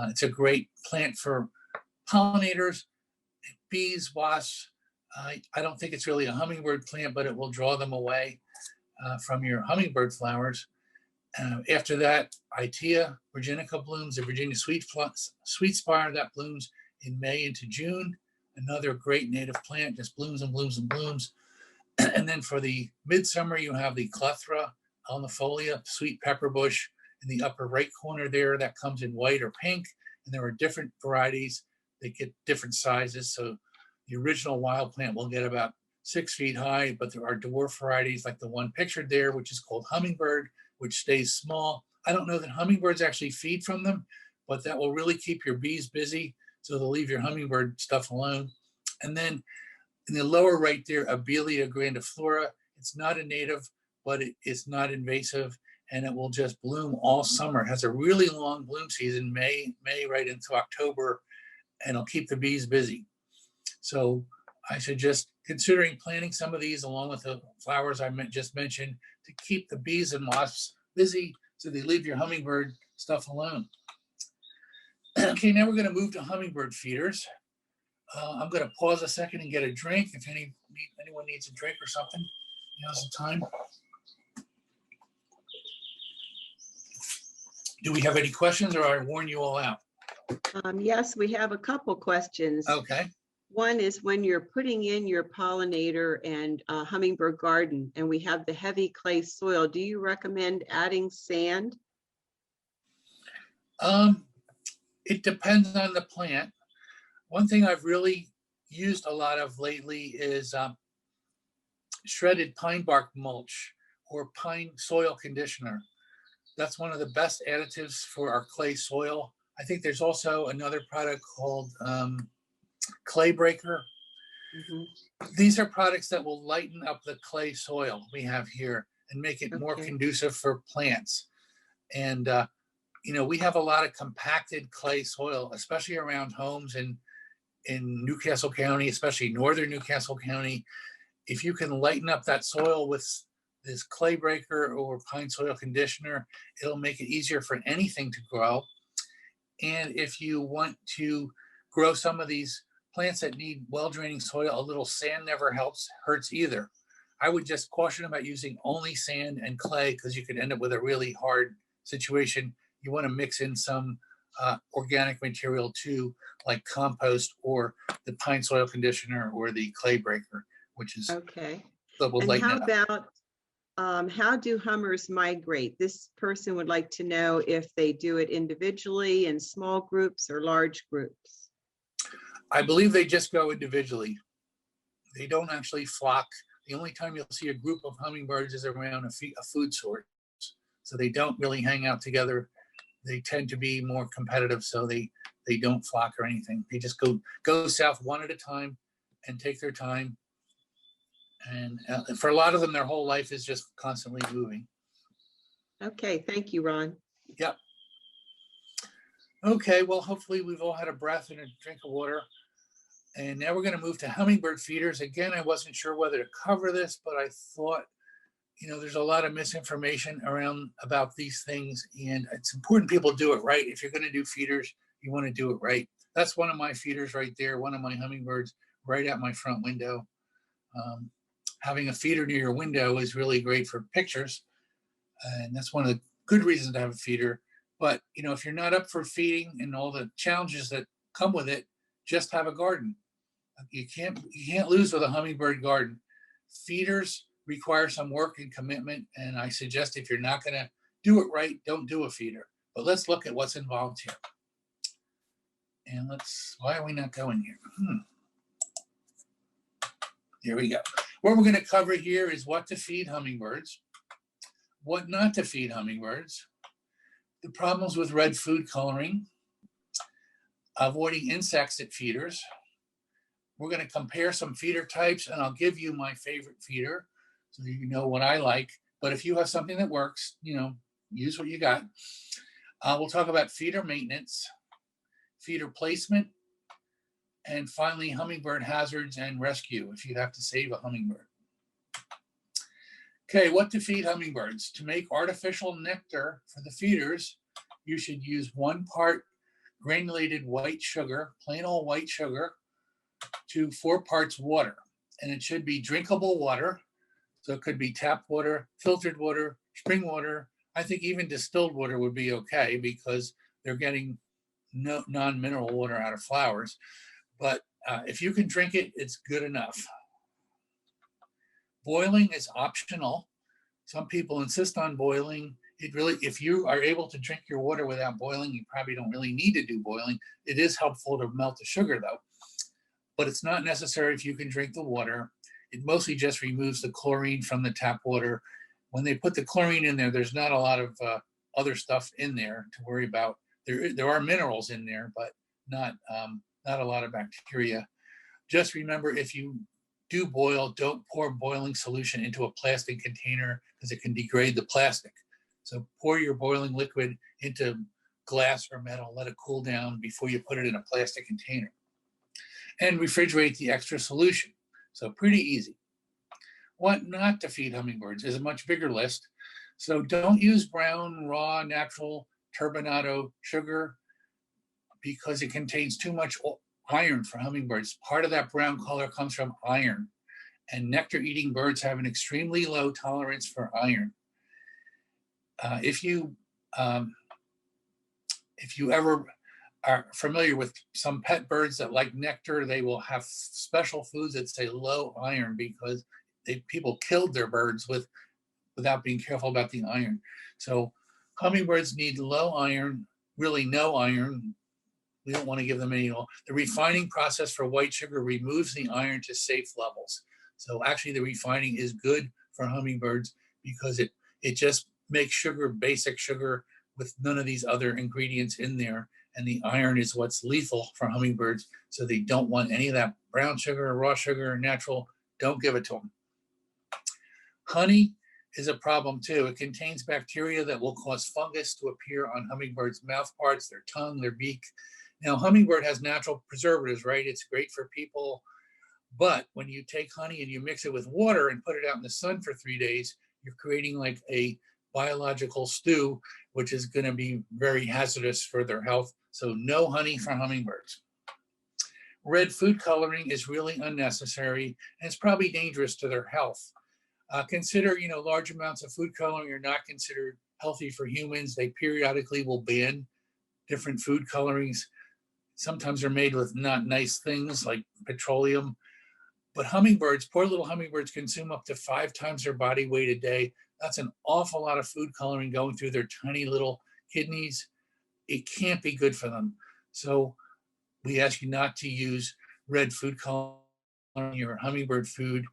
It's a great plant for pollinators, bees, wasps. I don't think it's really a hummingbird plant, but it will draw them away from your hummingbird flowers. After that, Itea virginica blooms, the Virginia sweet spire that blooms in May into June. Another great native plant, just blooms and blooms and blooms. And then for the midsummer, you have the Clethra alnifolia, sweet pepper bush in the upper right corner there. That comes in white or pink. And there are different varieties. They get different sizes. So the original wild plant will get about 6 feet high, but there are dwarf varieties like the one pictured there, which is called Hummingbird, which stays small. I don't know that hummingbirds actually feed from them, but that will really keep your bees busy. So they'll leave your hummingbird stuff alone. And then in the lower right there, Abelia grandiflora. It's not a native, but it's not invasive, and it will just bloom all summer. It has a really long bloom season, May right into October, and it'll keep the bees busy. So I suggest considering planting some of these along with the flowers I just mentioned to keep the bees and wasps busy so they leave your hummingbird stuff alone. Okay, now we're going to move to hummingbird feeders. I'm going to pause a second and get a drink. If anyone needs a drink or something, now's the time. Do we have any questions, or I warn you all out? Yes, we have a couple questions. Okay. One is when you're putting in your pollinator and hummingbird garden and we have the heavy clay soil, do you recommend adding sand? It depends on the plant. One thing I've really used a lot of lately is shredded pine bark mulch or pine soil conditioner. That's one of the best additives for our clay soil. I think there's also another product called Clay Breaker. Mm-hmm. These are products that will lighten up the clay soil we have here and make it more conducive for plants. And, we have a lot of compacted clay soil, especially around homes in Newcastle County, especially northern Newcastle County. If you can lighten up that soil with this Clay Breaker or pine soil conditioner, it'll make it easier for anything to grow. And if you want to grow some of these plants that need well-draining soil, a little sand never hurts either. I would just caution about using only sand and clay because you could end up with a really hard situation. You want to mix in some organic material too, like compost or the pine soil conditioner or the Clay Breaker, which is okay. that will And lighten how it up. about how do hummers migrate? This person would like to know if they do it individually, in small groups, or large groups. I believe they just go individually. They don't actually flock. The only time you'll see a group of hummingbirds is around a food source. So they don't really hang out together. They tend to be more competitive, so they don't flock or anything. They just go south one at a time and take their time. And for a lot of them, their whole life is just constantly moving. Okay, thank you, Ron. Yep. Okay, well, hopefully we've all had a breath and a drink of water. And now we're going to move to hummingbird feeders. Again, I wasn't sure whether to cover this, but I thought, there's a lot of misinformation around about these things, and it's important people do it right. If you're going to do feeders, you want to do it right. That's one of my feeders right there, one of my hummingbirds right at my front window. Having a feeder near your window is really great for pictures, and that's one of the good reasons to have a feeder. But if you're not up for feeding and all the challenges that come with it, just have a garden. You can't lose with a hummingbird garden. Feeders require some work and commitment, and I suggest if you're not going to do it right, don't do a feeder. But let's look at what's involved here. And why are we not going here? Here we go. What we're going to cover here is what to feed hummingbirds, what not to feed hummingbirds, the problems with red food coloring, avoiding insects at feeders. We're going to compare some feeder types, and I'll give you my favorite feeder so you know what I like. But if you have something that works, use what you got. We'll talk about feeder maintenance, feeder placement, and finally, hummingbird hazards and rescue if you have to save a hummingbird. Okay, what to feed hummingbirds? To make artificial nectar for the feeders, you should use 1 part granulated white sugar, plain old white sugar, to 4 parts water. And it should be drinkable water. So it could be tap water, filtered water, spring water. I think even distilled water would be okay because they're getting non-mineral water out of flowers. But if you can drink it, it's good enough. Boiling is optional. Some people insist on boiling. If you are able to drink your water without boiling, you probably don't really need to do boiling. It is helpful to melt the sugar though, but it's not necessary if you can drink the water. It mostly just removes the chlorine from the tap water. When they put the chlorine in there, there's not a lot of other stuff in there to worry about. There are minerals in there, but not a lot of bacteria. Just remember, if you do boil, don't pour boiling solution into a plastic container because it can degrade the plastic. So pour your boiling liquid into glass or metal, let it cool down before you put it in a plastic container. And refrigerate the extra solution. So pretty easy. What not to feed hummingbirds is a much bigger list. So don't use brown, raw, natural turbinado sugar because it contains too much iron for hummingbirds. Part of that brown color comes from iron, and nectar-eating birds have an extremely low tolerance for iron. If you ever are familiar with some pet birds that like nectar, they will have special foods that say low iron because people killed their birds without being careful about the iron. So hummingbirds need low iron, really no iron. We don't want to give them any. The refining process for white sugar removes the iron to safe levels. So actually the refining is good for hummingbirds because it just makes sugar, basic sugar with none of these other ingredients in there. And the iron is what's lethal for hummingbirds. So they don't want any of that brown sugar, raw sugar, natural. Don't give it to them. Honey is a problem too. It contains bacteria that will cause fungus to appear on hummingbirds' mouth parts, their tongue, their beak. Now, hummingbird has natural preservatives, right? It's great for people. But when you take honey and you mix it with water and put it out in the sun for 3 days, you're creating like a biological stew, which is going to be very hazardous for their health. So no honey for hummingbirds. Red food coloring is really unnecessary, and it's probably dangerous to their health. Consider, large amounts of food coloring are not considered healthy for humans. They periodically will ban different food colorings. Sometimes they're made with not nice things like petroleum. But hummingbirds, poor little hummingbirds, consume up to 5 times their body weight a day. That's an awful lot of food coloring going through their tiny little kidneys. It can't be good for them. So we ask you not to use red food coloring in your hummingbird food.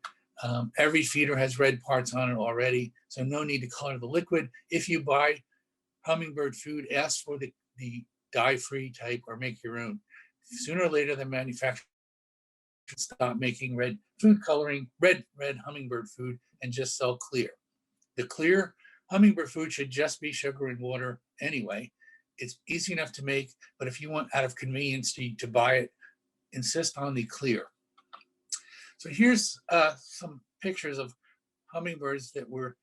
Every feeder has red parts on it already, so no need to color the liquid. If you buy hummingbird food, ask for the dye-free type or make your own. Sooner or later, the manufacturer should stop making red food coloring, red hummingbird food, and just sell clear. The clear hummingbird food should just be sugar and water anyway. It's easy enough to make, but if you want out of convenience to buy it, insist on the clear. So here's some pictures of hummingbirds that were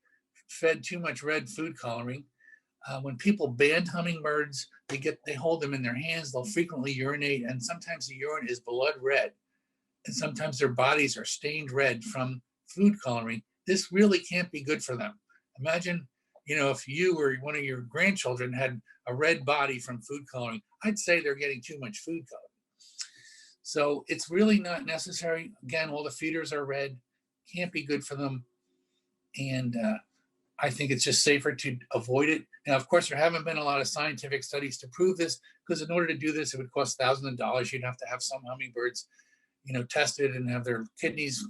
fed too much red food coloring. When people ban hummingbirds, they hold them in their hands, they'll frequently urinate, and sometimes the urine is blood red. And sometimes their bodies are stained red from food coloring. This really can't be good for them. Imagine, if you or one of your grandchildren had a red body from food coloring, I'd say they're getting too much food coloring. So it's really not necessary. Again, all the feeders are red, can't be good for them. And I think it's just safer to avoid it. Now, of course, there haven't been a lot of scientific studies to prove this, because in order to do this, it would cost thousands of dollars. You'd have to have some hummingbirds, tested and have their kidneys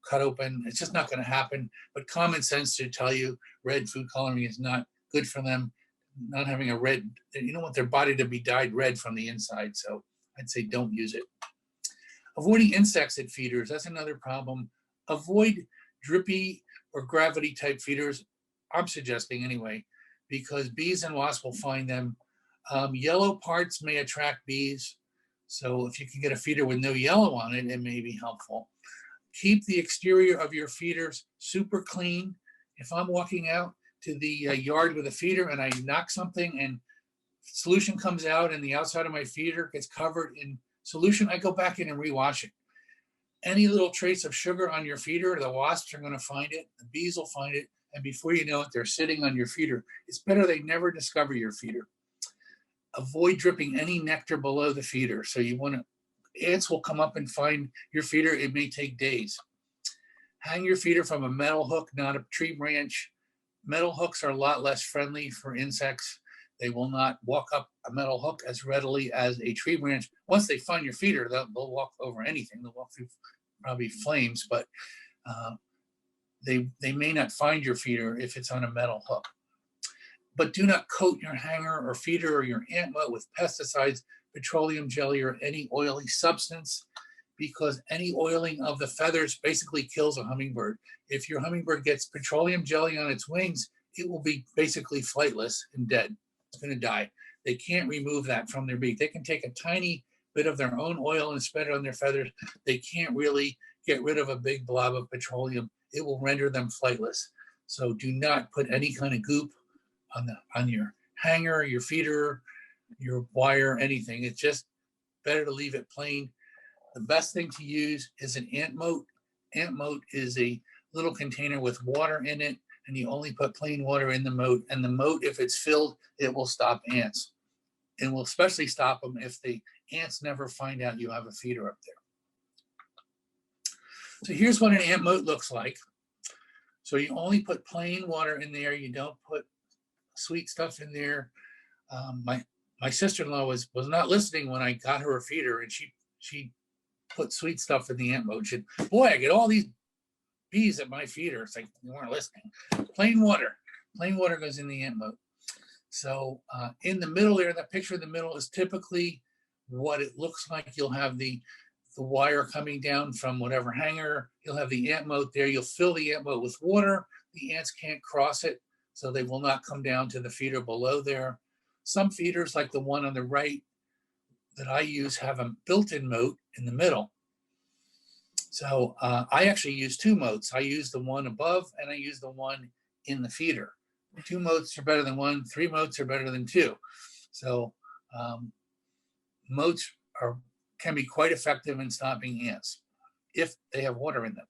cut open. It's just not going to happen. But common sense should tell you red food coloring is not good for them. Not having a red, you don't want their body to be dyed red from the inside. So I'd say don't use it. Avoiding insects at feeders, that's another problem. Avoid drippy or gravity type feeders, I'm suggesting anyway, because bees and wasps will find them. Yellow parts may attract bees. So if you can get a feeder with no yellow on it, it may be helpful. Keep the exterior of your feeders super clean. If I'm walking out to the yard with a feeder and I knock something and solution comes out and the outside of my feeder gets covered in solution, I go back in and rewash it. Any little trace of sugar on your feeder, the wasps are going to find it, the bees will find it, and before you know it, they're sitting on your feeder. It's better they never discover your feeder. Avoid dripping any nectar below the feeder. So you want to, ants will come up and find your feeder. It may take days. Hang your feeder from a metal hook, not a tree branch. Metal hooks are a lot less friendly for insects. They will not walk up a metal hook as readily as a tree branch. Once they find your feeder, they'll walk over anything. They'll walk through probably flames, but they may not find your feeder if it's on a metal hook. But do not coat your hanger or feeder or your ant moat with pesticides, petroleum jelly, or any oily substance, because any oiling of the feathers basically kills a hummingbird. If your hummingbird gets petroleum jelly on its wings, it will be basically flightless and dead. It's going to die. They can't remove that from their beak. They can take a tiny bit of their own oil and spread it on their feathers. They can't really get rid of a big blob of petroleum. It will render them flightless. So do not put any kind of goop on your hanger, your feeder, your wire, anything. It's just better to leave it plain. The best thing to use is an ant moat. Ant moat is a little container with water in it, and you only put plain water in the moat. And the moat, if it's filled, it will stop ants. And will especially stop them if the ants never find out you have a feeder up there. So here's what an ant moat looks like. So you only put plain water in there. You don't put sweet stuff in there. My sister-in-law was not listening when I got her a feeder, and she put sweet stuff in the ant moat. She said, boy, I get all these bees at my feeder. It's like, you weren't listening. Plain water goes in the ant moat. So in the middle there, that picture in the middle is typically what it looks like. You'll have the wire coming down from whatever hanger. You'll have the ant moat there. You'll fill the ant moat with water. The ants can't cross it, so they will not come down to the feeder below there. Some feeders, like the one on the right that I use, have a built-in moat in the middle. So I actually use two moats. I use the one above and I use the one in the feeder. 2 moats are better than 1. 3 moats are better than 2. So moats can be quite effective in stopping ants if they have water in them.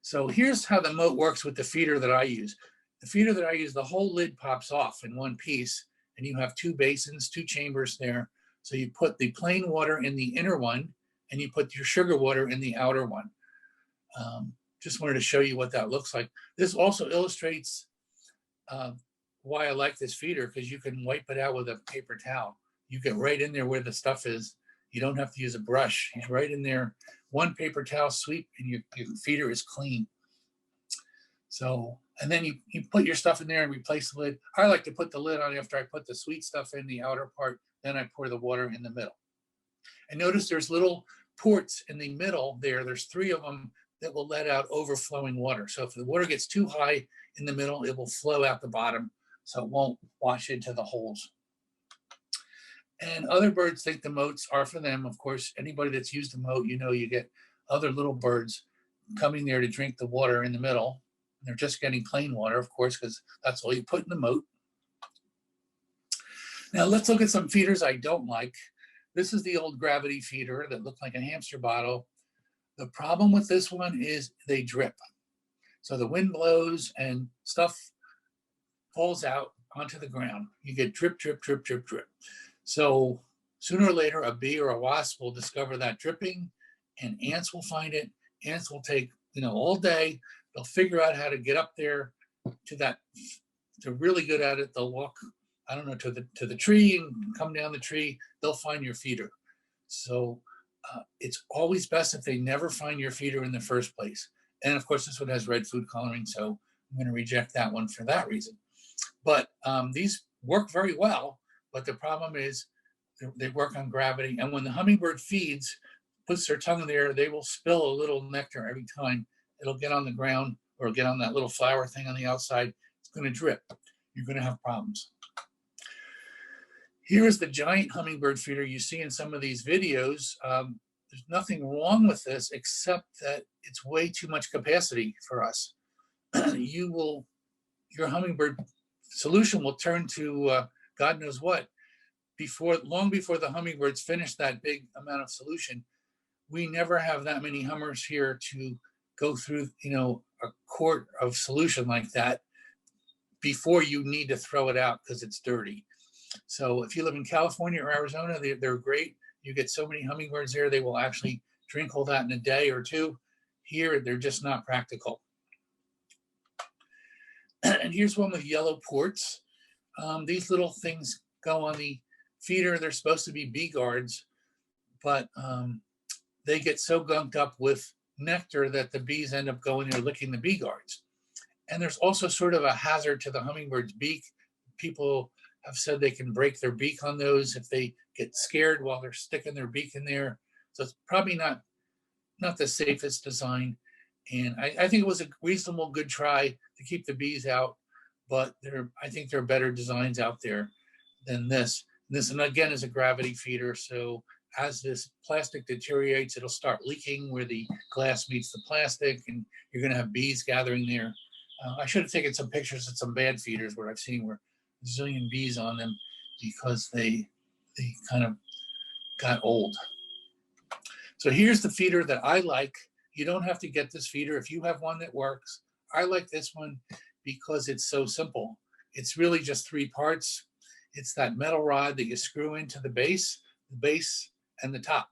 So here's how the moat works with the feeder that I use. The feeder that I use, the whole lid pops off in one piece, and you have 2 basins, 2 chambers there. So you put the plain water in the inner one, and you put your sugar water in the outer one. Just wanted to show you what that looks like. This also illustrates why I like this feeder, because you can wipe it out with a paper towel. You get right in there where the stuff is. You don't have to use a brush. It's right in there. One paper towel sweep, and your feeder is clean. So, and then you put your stuff in there and replace the lid. I like to put the lid on after I put the sweet stuff in the outer part. Then I pour the water in the middle. And notice there's little ports in the middle there. There's 3 of them that will let out overflowing water. So if the water gets too high in the middle, it will flow out the bottom, so it won't wash into the holes. And other birds think the moats are for them. Of course, anybody that's used a moat, you know, you get other little birds coming there to drink the water in the middle. They're just getting plain water, of course, because that's all you put in the moat. Now let's look at some feeders I don't like. This is the old gravity feeder that looked like a hamster bottle. The problem with this one is they drip. So the wind blows and stuff falls out onto the ground. You get drip, drip, drip, drip, drip. So sooner or later, a bee or a wasp will discover that dripping, and ants will find it. Ants will take, all day. They'll figure out how to get up there to that. They're really good at it. They'll walk, to the tree and come down the tree. They'll find your feeder. So it's always best if they never find your feeder in the first place. And of course, this one has red food coloring, so I'm going to reject that one for that reason. But these work very well. But the problem is They work on gravity. And when the hummingbird feeds, puts their tongue in there, they will spill a little nectar every time. It'll get on the ground or get on that little flower thing on the outside. It's going to drip. You're going to have problems. Here is the giant hummingbird feeder you see in some of these videos. There's nothing wrong with this except that it's way too much capacity for us. Your hummingbird solution will turn to God knows what long before the hummingbirds finish that big amount of solution. We never have that many hummers here to go through, a quart of solution like that before you need to throw it out because it's dirty. So if you live in California or Arizona, they're great. You get so many hummingbirds there, they will actually drink all that in a day or two. Here, they're just not practical. And here's one with yellow ports. These little things go on the feeder. They're supposed to be bee guards, but they get so gunked up with nectar that the bees end up going there licking the bee guards. And there's also sort of a hazard to the hummingbird's beak. People have said they can break their beak on those if they get scared while they're sticking their beak in there. So it's probably not the safest design. And I think it was a reasonable, good try to keep the bees out, but I think there are better designs out there than this. This, and again, is a gravity feeder. So as this plastic deteriorates, it'll start leaking where the glass meets the plastic, and you're going to have bees gathering there. I should have taken some pictures of some bad feeders where I've seen where a zillion bees on them because they kind of got old. So here's the feeder that I like. You don't have to get this feeder if you have one that works. I like this one because it's so simple. It's really just 3 parts. It's that metal rod that you screw into the base, and the top.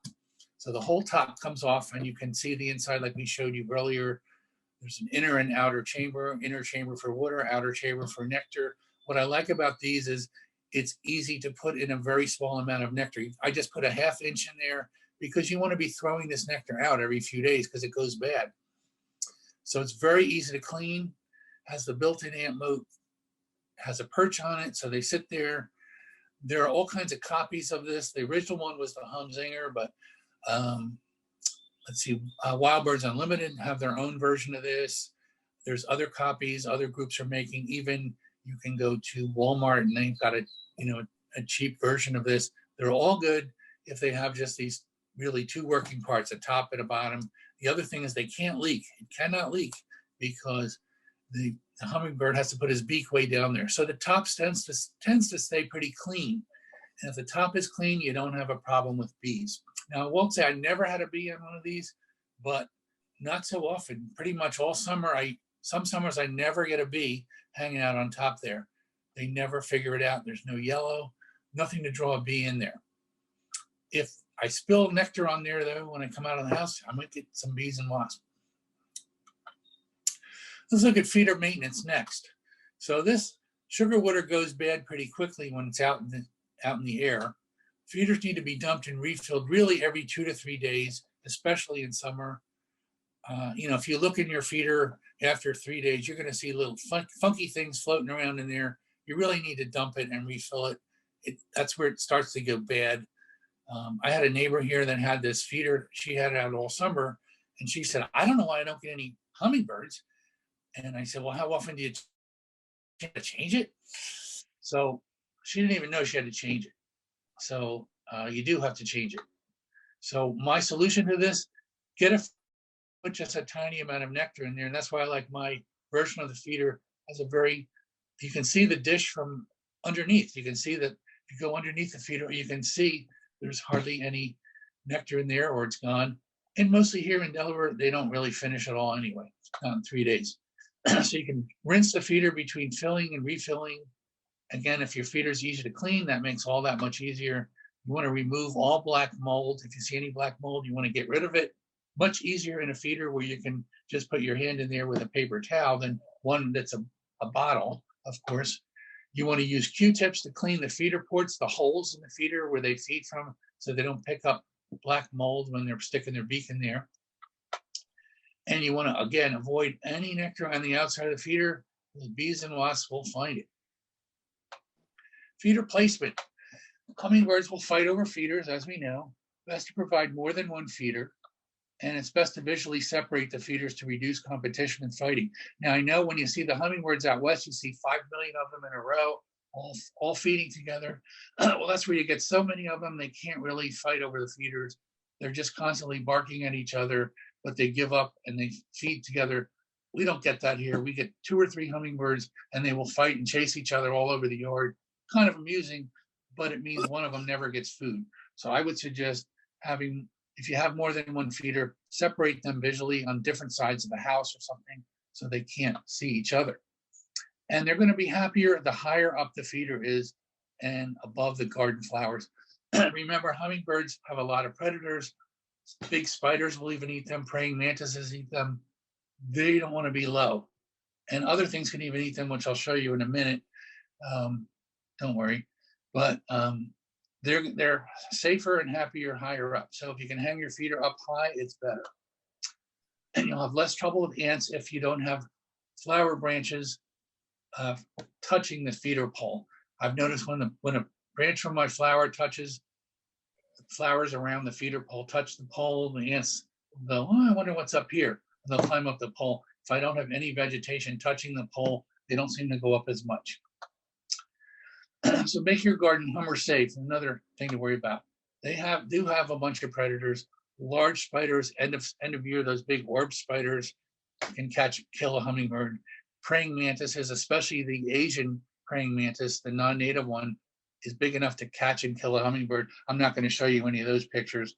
So the whole top comes off and you can see the inside like we showed you earlier. There's an inner and outer chamber, inner chamber for water, outer chamber for nectar. What I like about these is it's easy to put in a very small amount of nectar. I just put a ½ inch in there because you want to be throwing this nectar out every few days because it goes bad. So it's very easy to clean, has the built-in ant moat, has a perch on it, so they sit there. There are all kinds of copies of this. The original one was the Humzinger, but let's see, Wild Birds Unlimited have their own version of this. There's other copies other groups are making. Even you can go to Walmart and they've got a cheap version of this. They're all good if they have just these really 2 working parts, a top and a bottom. The other thing is they can't leak. It cannot leak because the hummingbird has to put his beak way down there. So the top tends to stay pretty clean. And if the top is clean, you don't have a problem with bees. Now, I won't say I never had a bee on one of these, but not so often. Pretty much all summer, some summers I never get a bee hanging out on top there. They never figure it out. There's no yellow, nothing to draw a bee in there. If I spill nectar on there, though, when I come out of the house, I might get some bees and wasps. Let's look at feeder maintenance next. So this sugar water goes bad pretty quickly when it's out in the air. Feeders need to be dumped and refilled really every 2 to 3 days, especially in summer. If you look in your feeder after 3 days, you're going to see little funky things floating around in there. You really need to dump it and refill it. That's where it starts to go bad. I had a neighbor here that had this feeder. She had it out all summer, and she said, I don't know why I don't get any hummingbirds. And I said, well, how often do you change it? So she didn't even know she had to change it. So you do have to change it. So my solution to this, put just a tiny amount of nectar in there. And that's why I like my version of the feeder has you can see the dish from underneath. You can see that if you go underneath the feeder, you can see there's hardly any nectar in there or it's gone. And mostly here in Delaware, they don't really finish at all anyway, not in 3 days. So you can rinse the feeder between filling and refilling. Again, if your feeder is easy to clean, that makes all that much easier. You want to remove all black mold. If you see any black mold, you want to get rid of it. Much easier in a feeder where you can just put your hand in there with a paper towel than one that's a bottle, of course. You want to use Q-tips to clean the feeder ports, the holes in the feeder where they feed from, so they don't pick up black mold when they're sticking their beak in there. And you want to, again, avoid any nectar on the outside of the feeder. The bees and wasps will find it. Feeder placement. Hummingbirds will fight over feeders, as we know. Best to provide more than one feeder, and it's best to visually separate the feeders to reduce competition and fighting. Now, I know when you see the hummingbirds out west, you see 5 million of them in a row, all feeding together. Well, that's where you get so many of them, they can't really fight over the feeders. They're just constantly barking at each other, but they give up and they feed together. We don't get that here. We get 2 or 3 hummingbirds and they will fight and chase each other all over the yard. Kind of amusing, but it means one of them never gets food. So I would suggest having, if you have more than one feeder, separate them visually on different sides of the house or something so they can't see each other. And they're going to be happier the higher up the feeder is and above the garden flowers. Remember, hummingbirds have a lot of predators. Big spiders will even eat them. Praying mantises eat them. They don't want to be low. And other things can even eat them, which I'll show you in a minute. Don't worry. But they're safer and happier higher up. So if you can hang your feeder up high, it's better. And you'll have less trouble with ants if you don't have flower branches touching the feeder pole. I've noticed when a branch from my flower touches the flowers around the feeder pole, touch the pole, the ants go, oh, I wonder what's up here. And they'll climb up the pole. If I don't have any vegetation touching the pole, they don't seem to go up as much. So make your garden hummer safe. Another thing to worry about. They do have a bunch of predators. Large spiders, end of year, those big orb spiders can kill a hummingbird. Praying mantises, especially the Asian praying mantis, the non-native one, is big enough to catch and kill a hummingbird. I'm not going to show you any of those pictures.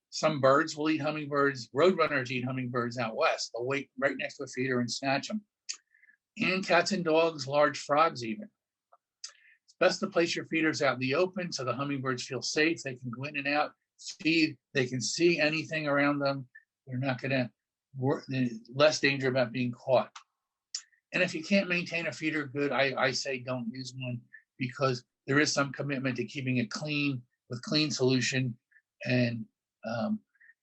Some birds will eat hummingbirds. Roadrunners eat hummingbirds out west. They'll wait right next to a feeder and snatch them. And cats and dogs, large frogs even. It's best to place your feeders out in the open so the hummingbirds feel safe. They can go in and out, feed. They can see anything around them. They're not going to less danger about being caught. And if you can't maintain a feeder good, I say don't use one, because there is some commitment to keeping it clean with clean solution and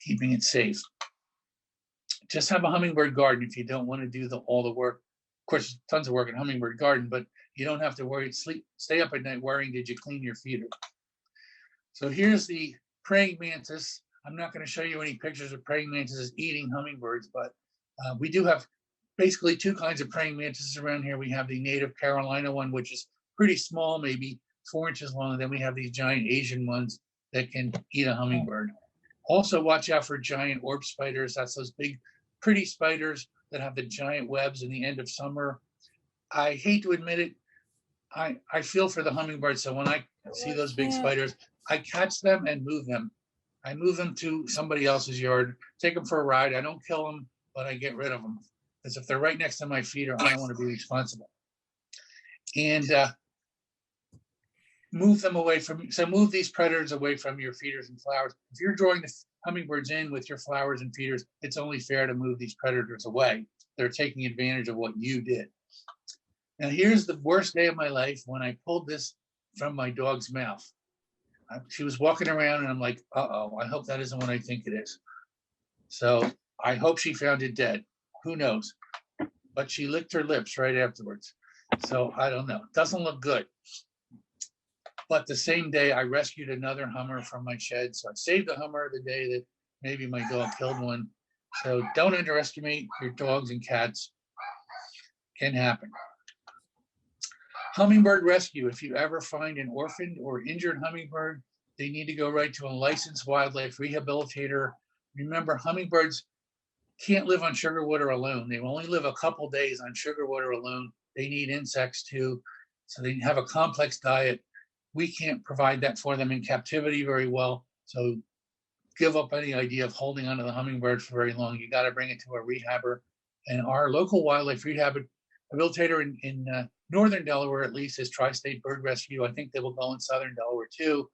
keeping it safe. Just have a hummingbird garden if you don't want to do all the work. Of course, tons of work in hummingbird garden, but you don't have to worry, stay up at night worrying, did you clean your feeder? So here's the praying mantis. I'm not going to show you any pictures of praying mantises eating hummingbirds, but we do have basically 2 kinds of praying mantises around here. We have the native Carolina one, which is pretty small, maybe 4 inches long. And then we have these giant Asian ones that can eat a hummingbird. Also, watch out for giant orb spiders. That's those big, pretty spiders that have the giant webs in the end of summer. I hate to admit it, I feel for the hummingbirds. So when I see those big spiders, I catch them and move them. I move them to somebody else's yard, take them for a ride. I don't kill them, but I get rid of them. Because if they're right next to my feeder, I don't want to be responsible. And move them away from, so move these predators away from your feeders and flowers. If you're drawing the hummingbirds in with your flowers and feeders, it's only fair to move these predators away. They're taking advantage of what you did. Now, here's the worst day of my life when I pulled this from my dog's mouth. She was walking around and I'm like, uh-oh, I hope that isn't what I think it is. So I hope she found it dead. Who knows? But she licked her lips right afterwards. So I don't know. Doesn't look good. But the same day, I rescued another hummer from my shed. So I saved the hummer the day that maybe my dog killed one. So don't underestimate your dogs and cats. Can happen. Hummingbird rescue. If you ever find an orphaned or injured hummingbird, they need to go right to a licensed wildlife rehabilitator. Remember, hummingbirds can't live on sugar water alone. They will only live a couple days on sugar water alone. They need insects too. So they have a complex diet. We can't provide that for them in captivity very well. So give up any idea of holding onto the hummingbird for very long. You got to bring it to a rehabber. And our local wildlife rehabilitator in northern Delaware, at least, is Tri-State Bird Rescue. I think they will go in southern Delaware too.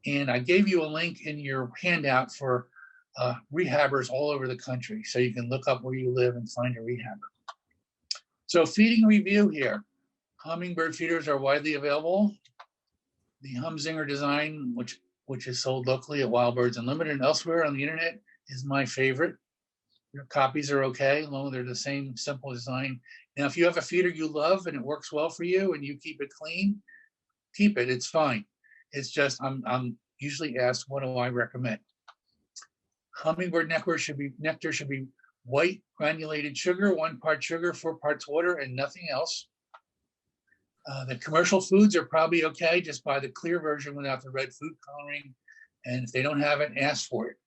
And I gave you a link in your handout for rehabbers all over the country. So you can look up where you live and find a rehabber. So feeding review here. Hummingbird feeders are widely available. The Humzinger design, which is sold locally at Wild Birds Unlimited and elsewhere on the internet, is my favorite. Your copies are okay, as long as they're the same simple design. Now, if you have a feeder you love and it works well for you and you keep it clean, keep it, it's fine. It's just I'm usually asked, what do I recommend? Hummingbird nectar should be white granulated sugar, 1 part sugar, 4 parts water, and nothing else. The commercial foods are probably okay. Just buy the clear version without the red food coloring. And if they don't have it, ask for it.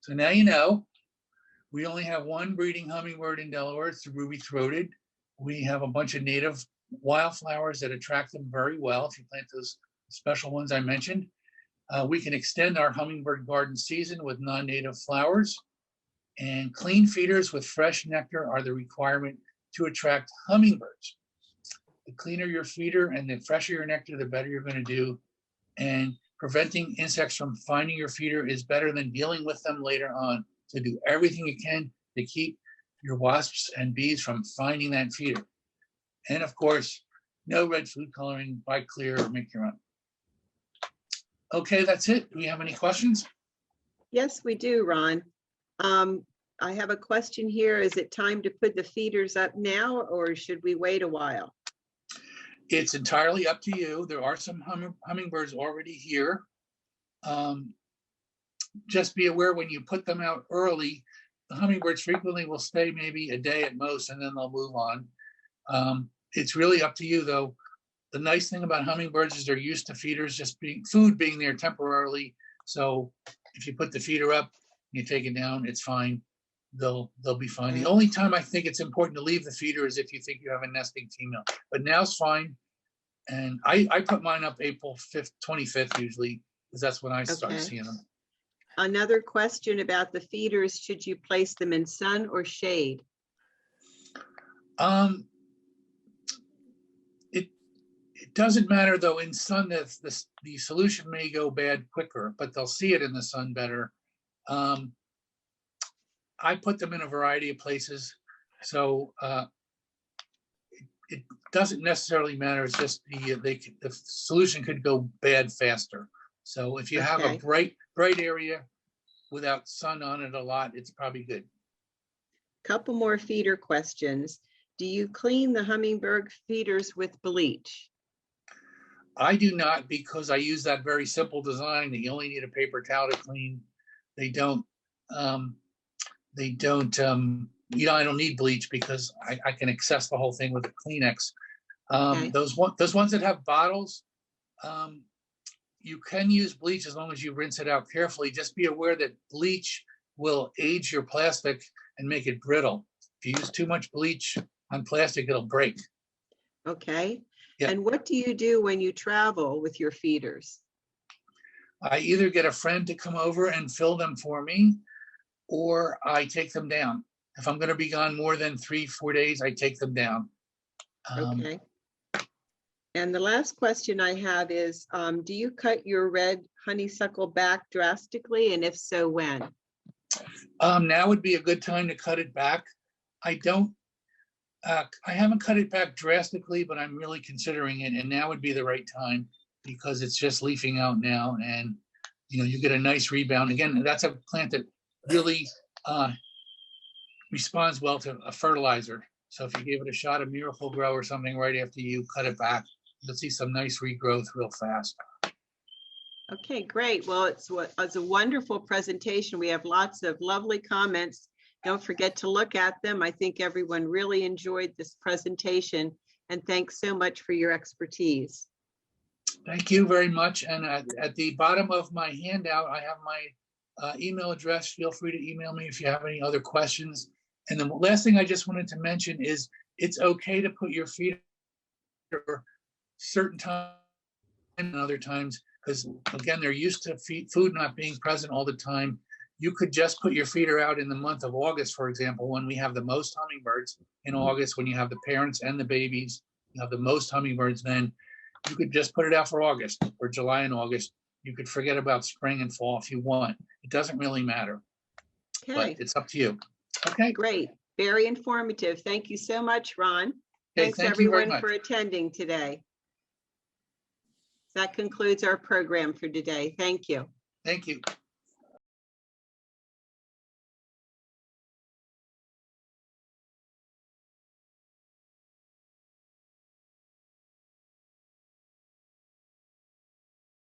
So now you know, we only have 1 breeding hummingbird in Delaware. It's the ruby-throated. We have a bunch of native wildflowers that attract them very well if you plant those special ones I mentioned. We can extend our hummingbird garden season with non-native flowers. And clean feeders with fresh nectar are the requirement to attract hummingbirds. The cleaner your feeder and the fresher your nectar, the better you're going to do. And preventing insects from finding your feeder is better than dealing with them later on. So do everything you can to keep your wasps and bees from finding that feeder. And of course, no red food coloring, buy clear or make your own. Okay, that's it. Do we have any questions? Yes, we do, Ron. I have a question here. Is it time to put the feeders up now, or should we wait a while? It's entirely up to you. There are some hummingbirds already here. Just be aware when you put them out early, the hummingbirds frequently will stay maybe a day at most, and then they'll move on. It's really up to you, though. The nice thing about hummingbirds is they're used to feeders just food being there temporarily. So if you put the feeder up, you take it down, it's fine. They'll be fine. The only time I think it's important to leave the feeder is if you think you have a nesting female. But now's fine. And I put mine up April 5th, 25th usually, because that's when I start seeing them. Another question about the feeders: should you place them in sun or shade? It doesn't matter though. In sun, the solution may go bad quicker, but they'll see it in the sun better. I put them in a variety of places, so it doesn't necessarily matter. It's just the solution could go bad faster. So if you have a bright area without sun on it a lot, it's probably good. Couple more feeder questions. Do you clean the hummingbird feeders with bleach? I do not, because I use that very simple design that you only need a paper towel to clean. I don't need bleach because I can access the whole thing with a Kleenex. Those ones that have bottles, you can use bleach as long as you rinse it out carefully. Just be aware that bleach will age your plastic and make it brittle. If you use too much bleach on plastic, it'll break. Okay. Yeah. And what do you do when you travel with your feeders? I either get a friend to come over and fill them for me, or I take them down. If I'm going to be gone more than 3-4 days, I take them down. Okay. And the last question I have is, do you cut your red honeysuckle back drastically? And if so, when? Now would be a good time to cut it back. I haven't cut it back drastically, but I'm really considering it. And now would be the right time because it's just leafing out now. And, you get a nice rebound. Again, that's a plant that really responds well to a fertilizer. So if you gave it a shot of Miracle Grow or something right after you cut it back, you'll see some nice regrowth real fast. Okay, great. Well, it's a wonderful presentation. We have lots of lovely comments. Don't forget to look at them. I think everyone really enjoyed this presentation, and thanks so much for your expertise. Thank you very much. And at the bottom of my handout, I have my email address. Feel free to email me if you have any other questions. And the last thing I just wanted to mention is it's okay to put your feeder certain times and other times, because again, they're used to food not being present all the time. You could just put your feeder out in the month of August, for example, when we have the most hummingbirds in August, when you have the parents and the babies, you have the most hummingbirds then. You could just put it out for August or July and August. You could forget about spring and fall if you want. It doesn't really matter, but it's up to you. Okay. Great. Very informative. Thank you so much, Ron. Okay, Thanks thank you very everyone much for attending today. That concludes our program for today. Thank you. Thank you.